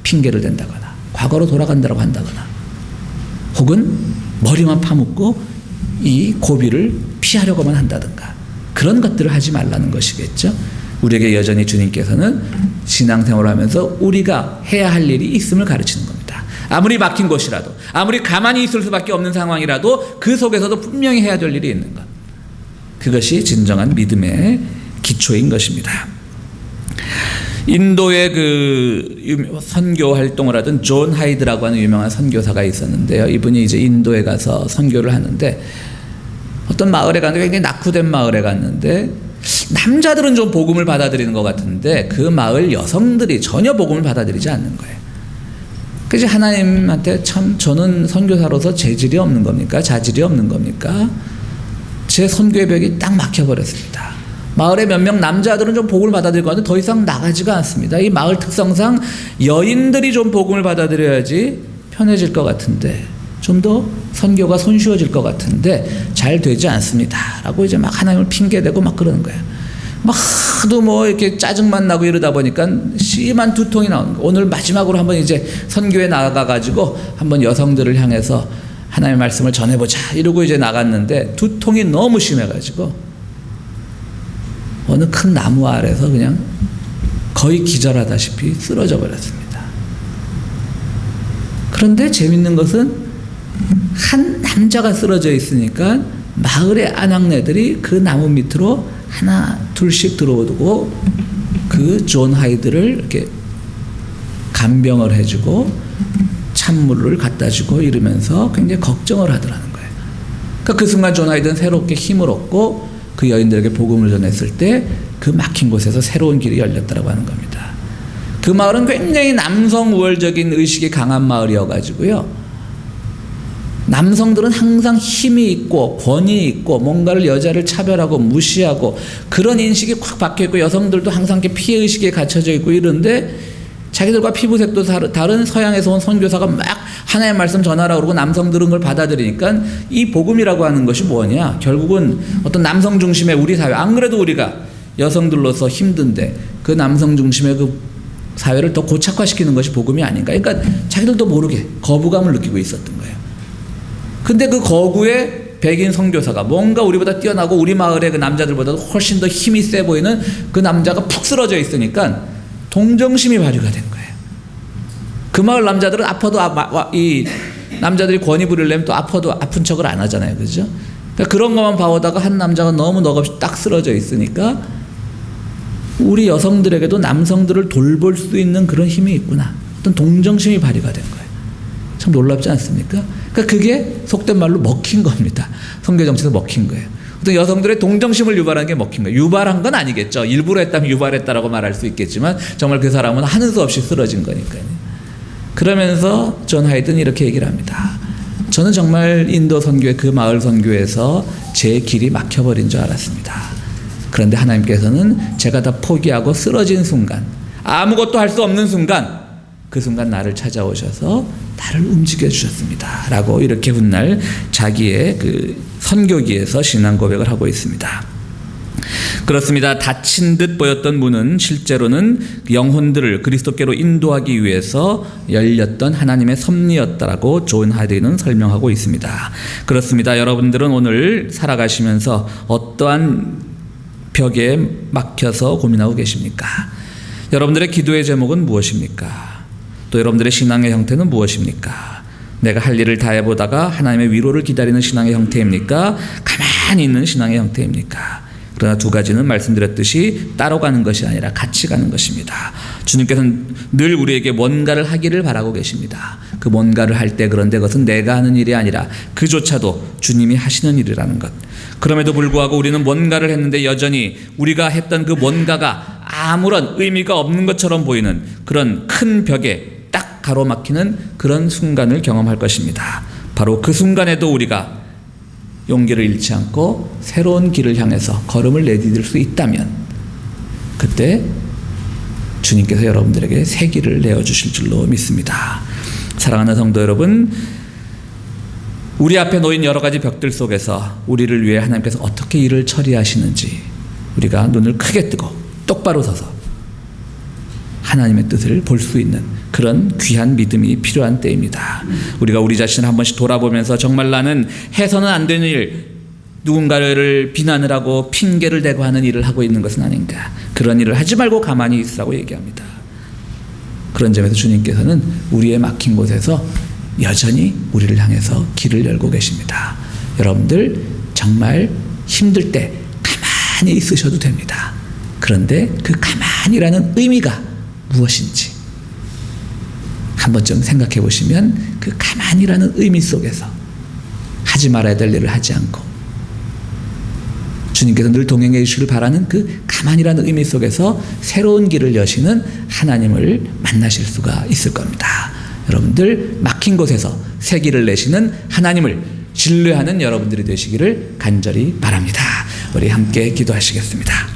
핑계를 댄다거나 과거로 돌아간다고 한다거나 혹은 머리만 파묻고 이 고비를 피하려고만 한다든가 그런 것들을 하지 말라는 것이겠죠. 우리에게 여전히 주님께서는 신앙생활을 하면서 우리가 해야 할 일이 있음을 가르치는 겁니다. 아무리 막힌 곳이라도, 아무리 가만히 있을 수밖에 없는 상황이라도 그 속에서도 분명히 해야 될 일이 있는 것, 그것이 진정한 믿음의 기초인 것입니다. 인도의 그 선교 활동을 하던 존 하이드라고 하는 유명한 선교사가 있었는데요. 이분이 이제 인도에 가서 선교를 하는데 어떤 마을에 갔는데 굉장히 낙후된 마을에 갔는데 남자들은 좀 복음을 받아들이는 것 같은데 그 마을 여성들이 전혀 복음을 받아들이지 않는 거예요. 그래서 하나님한테 참 저는 선교사로서 재질이 없는 겁니까? 자질이 없는 겁니까? 제 선교의 벽이 딱 막혀버렸습니다. 마을의 몇 명 남자들은 좀 복음을 받아들일 것 같은데 더 이상 나가지가 않습니다. 이 마을 특성상 여인들이 좀 복음을 받아들여야지 편해질 것 같은데, 좀 더 선교가 손쉬워질 것 같은데 잘 되지 않습니다 라고 이제 막 하나님을 핑계대고 막 그러는 거예요. 막 하도 뭐 이렇게 짜증만 나고 이러다 보니까 심한 두통이 나오는 거예요. 오늘 마지막으로 한번 이제 선교에 나가가지고 한번 여성들을 향해서 하나님의 말씀을 전해보자 이러고 이제 나갔는데 두통이 너무 심해가지고 어느 큰 나무 아래서 그냥 거의 기절하다시피 쓰러져 버렸습니다. 그런데 재밌는 것은 한 남자가 쓰러져 있으니까 마을의 아낙네들이 그 나무 밑으로 하나 둘씩 들어오고 그 존 하이드를 이렇게 간병을 해주고 찬물을 갖다 주고 이러면서 굉장히 걱정을 하더라는 거예요. 그러니까 그 순간 존 하이드는 새롭게 힘을 얻고 그 여인들에게 복음을 전했을 때 그 막힌 곳에서 새로운 길이 열렸다고 하는 겁니다. 그 마을은 굉장히 남성 우월적인 의식이 강한 마을이어가지고요, 남성들은 항상 힘이 있고 권위 있고 뭔가를 여자를 차별하고 무시하고 그런 인식이 확 박혀있고, 여성들도 항상 이렇게 피해의식에 갇혀져 있고 이런데 자기들과 피부색도 다른 서양에서 온 선교사가 막 하나님의 말씀 전하라고 그러고 남성들은 그걸 받아들이니까 이 복음이라고 하는 것이 뭐냐, 결국은 어떤 남성 중심의 우리 사회, 안 그래도 우리가 여성들로서 힘든데 그 남성 중심의 그 사회를 더 고착화시키는 것이 복음이 아닌가. 그러니까 자기들도 모르게 거부감을 느끼고 있었던 거예요. 근데 그 거구의 백인 선교사가 뭔가 우리보다 뛰어나고 우리 마을의 그 남자들보다도 훨씬 더 힘이 세 보이는 그 남자가 푹 쓰러져 있으니까 동정심이 발휘가 된 거예요. 그 마을 남자들은 아파도 이 남자들이 권위 부리려면 또 아파도 아픈 척을 안 하잖아요, 그죠? 그러니까 그런 것만 봐오다가 한 남자가 너무 넋없이 딱 쓰러져 있으니까 우리 여성들에게도 남성들을 돌볼 수 있는 그런 힘이 있구나, 어떤 동정심이 발휘가 된 거예요. 참 놀랍지 않습니까? 그러니까 그게 속된 말로 먹힌 겁니다. 선교 정치에서 먹힌 거예요. 어떤 여성들의 동정심을 유발하는 게 먹힌 거예요. 유발한 건 아니겠죠. 일부러 했다면 유발했다라고 말할 수 있겠지만 정말 그 사람은 하는 수 없이 쓰러진 거니까요. 그러면서 존 하이드는 이렇게 얘기를 합니다. 저는 정말 인도 선교의 그 마을 선교에서 제 길이 막혀버린 줄 알았습니다. 그런데 하나님께서는 제가 다 포기하고 쓰러진 순간, 아무것도 할 수 없는 순간, 그 순간 나를 찾아오셔서 나를 움직여 주셨습니다 라고 이렇게 훗날 자기의 그 선교기에서 신앙 고백을 하고 있습니다. 그렇습니다. 닫힌 듯 보였던 문은 실제로는 영혼들을 그리스도께로 인도하기 위해서 열렸던 하나님의 섭리였다라고 존 하이드는 설명하고 있습니다. 그렇습니다. 여러분들은 오늘 살아가시면서 어떠한 벽에 막혀서 고민하고 계십니까? 여러분들의 기도의 제목은 무엇입니까? 또 여러분들의 신앙의 형태는 무엇입니까? 내가 할 일을 다 해보다가 하나님의 위로를 기다리는 신앙의 형태입니까? 가만히 있는 신앙의 형태입니까? 그러나 두 가지는 말씀드렸듯이 따로 가는 것이 아니라 같이 가는 것입니다. 주님께서는 늘 우리에게 뭔가를 하기를 바라고 계십니다. 그 뭔가를 할 때 그런데 그것은 내가 하는 일이 아니라 그조차도 주님이 하시는 일이라는 것. 그럼에도 불구하고 우리는 뭔가를 했는데 여전히 우리가 했던 그 뭔가가 아무런 의미가 없는 것처럼 보이는 그런 큰 벽에 딱 가로막히는 그런 순간을 경험할 것입니다. 바로 그 순간에도 우리가 용기를 잃지 않고 새로운 길을 향해서 걸음을 내디딜 수 있다면 그때 주님께서 여러분들에게 새 길을 내어주실 줄로 믿습니다. 사랑하는 성도 여러분, 우리 앞에 놓인 여러 가지 벽들 속에서 우리를 위해 하나님께서 어떻게 일을 처리하시는지 우리가 눈을 크게 뜨고 똑바로 서서 하나님의 뜻을 볼 수 있는 그런 귀한 믿음이 필요한 때입니다. 우리가 우리 자신을 한 번씩 돌아보면서 정말 나는 해서는 안 되는 일, 누군가를 비난을 하고 핑계를 대고 하는 일을 하고 있는 것은 아닌가. 그런 일을 하지 말고 가만히 있으라고 얘기합니다. 그런 점에서 주님께서는 우리의 막힌 곳에서 여전히 우리를 향해서 길을 열고 계십니다. 여러분들 정말 힘들 때 가만히 있으셔도 됩니다. 그런데 그 가만히라는 의미가 무엇인지 한 번쯤 생각해 보시면 그 가만히라는 의미 속에서 하지 말아야 될 일을 하지 않고 주님께서 늘 동행해 주시길 바라는 그 가만히라는 의미 속에서 새로운 길을 여시는 하나님을 만나실 수가 있을 겁니다. 여러분들 막힌 곳에서 새 길을 내시는 하나님을 신뢰하는 여러분들이 되시기를 간절히 바랍니다. 우리 함께 기도하시겠습니다.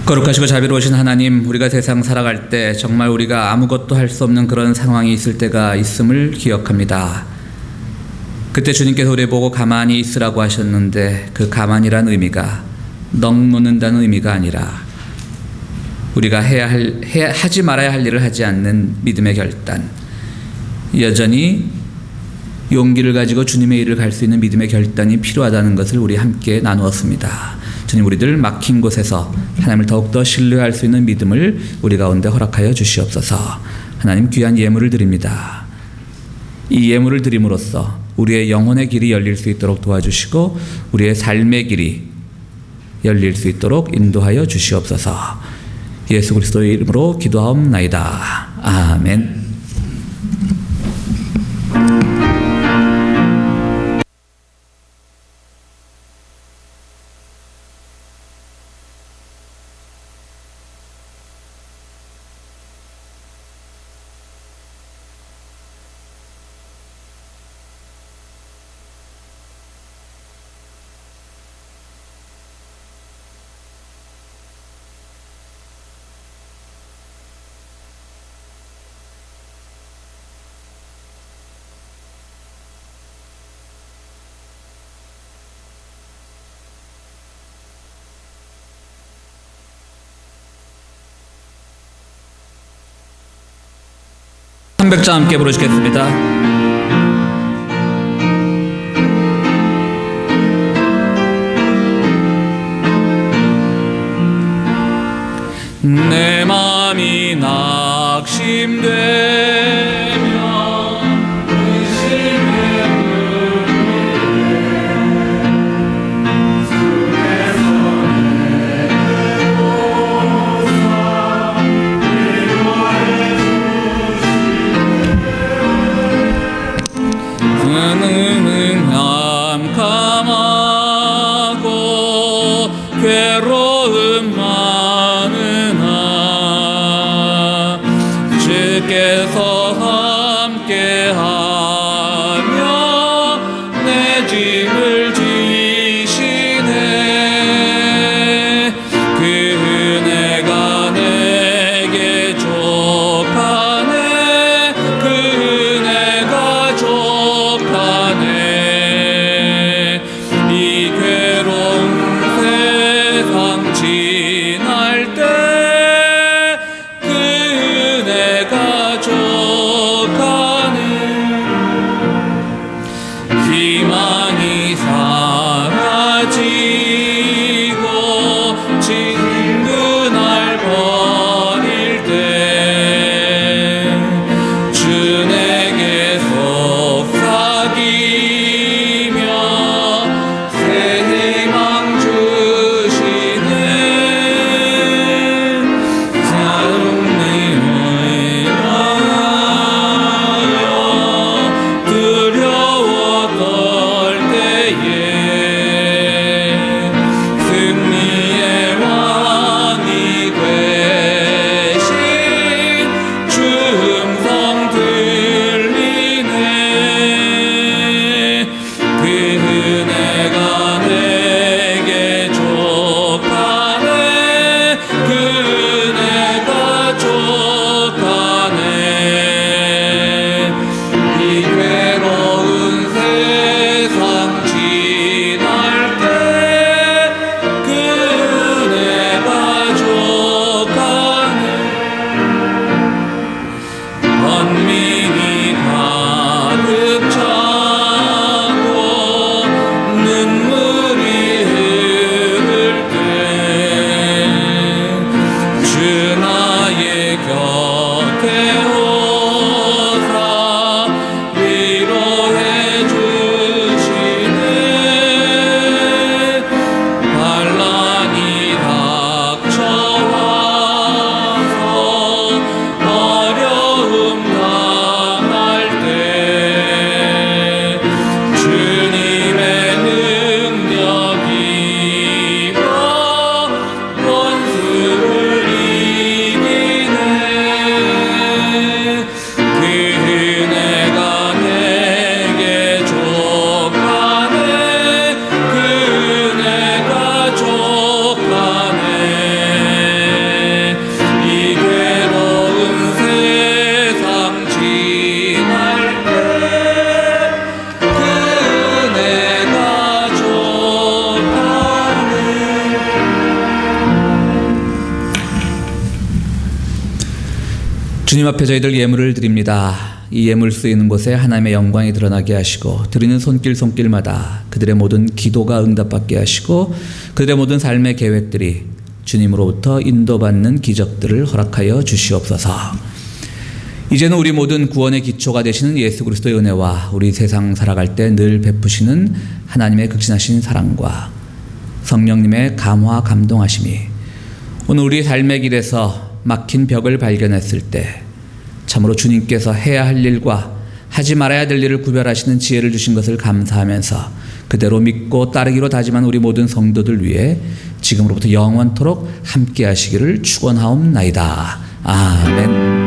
거룩하시고 자비로우신 하나님, 우리가 세상 살아갈 때 정말 우리가 아무것도 할 수 없는 그런 상황이 있을 때가 있음을 기억합니다. 그때 주님께서 우리 보고 가만히 있으라고 하셨는데 그 가만히란 의미가 넋 놓는다는 의미가 아니라 우리가 하지 말아야 할 일을 하지 않는 믿음의 결단, 여전히 용기를 가지고 주님의 일을 갈 수 있는 믿음의 결단이 필요하다는 것을 우리 함께 나누었습니다. 주님, 우리들 막힌 곳에서 하나님을 더욱더 신뢰할 수 있는 믿음을 우리 가운데 허락하여 주시옵소서. 하나님, 귀한 예물을 드립니다. 이 예물을 드림으로써 우리의 영혼의 길이 열릴 수 있도록 도와주시고 우리의 삶의 길이 열릴 수 있도록 인도하여 주시옵소서. 예수 그리스도의 이름으로 기도하옵나이다. 아멘. 300장 함께 부르시겠습니다. 내 맘이 낙심되며 의심에 캄캄하고 괴로움 많으나 주께서 함께하며 내 짐을 지시네. 그 은혜가 내게 족하네. 그 은혜가 족하네. 이 괴로운 세상 지날 때 그 은혜가 족하네. 희망이 사라지고 친구날 버릴 때 주 내게 속삭이며 새 희망 주시네. 두려워 떨 때에 승리의 왕이 되신 주 음성 들리네. 그 은혜가 내게 족하네. 그 은혜가 족하네. 이 괴로운 세상 지날 때 그 은혜가 족하네. 번민이 가득 차고 눈물이 흐를 때 주 나의 곁에 오사 위로해 주시네. 반란이 닥쳐와서 어려움 당할 때 주님의 능력이며 원수를 이기네. 그 은혜가 내게 족하네. 그 은혜가 족하네. 이 괴로운 세상 지날 때 그 은혜가 족하네. 주님 앞에 저희들 예물을 드립니다. 이 예물 쓰이는 곳에 하나님의 영광이 드러나게 하시고 드리는 손길마다 그들의 모든 기도가 응답받게 하시고 그들의 모든 삶의 계획들이 주님으로부터 인도받는 기적들을 허락하여 주시옵소서. 이제는 우리 모든 구원의 기초가 되시는 예수 그리스도의 은혜와 우리 세상 살아갈 때 늘 베푸시는 하나님의 극진하신 사랑과 성령님의 감화 감동하심이 오늘 우리 삶의 길에서 막힌 벽을 발견했을 때 참으로 주님께서 해야 할 일과 하지 말아야 될 일을 구별하시는 지혜를 주신 것을 감사하면서 그대로 믿고 따르기로 다짐한 우리 모든 성도들 위해 지금으로부터 영원토록 함께 하시기를 축원하옵나이다. 아멘.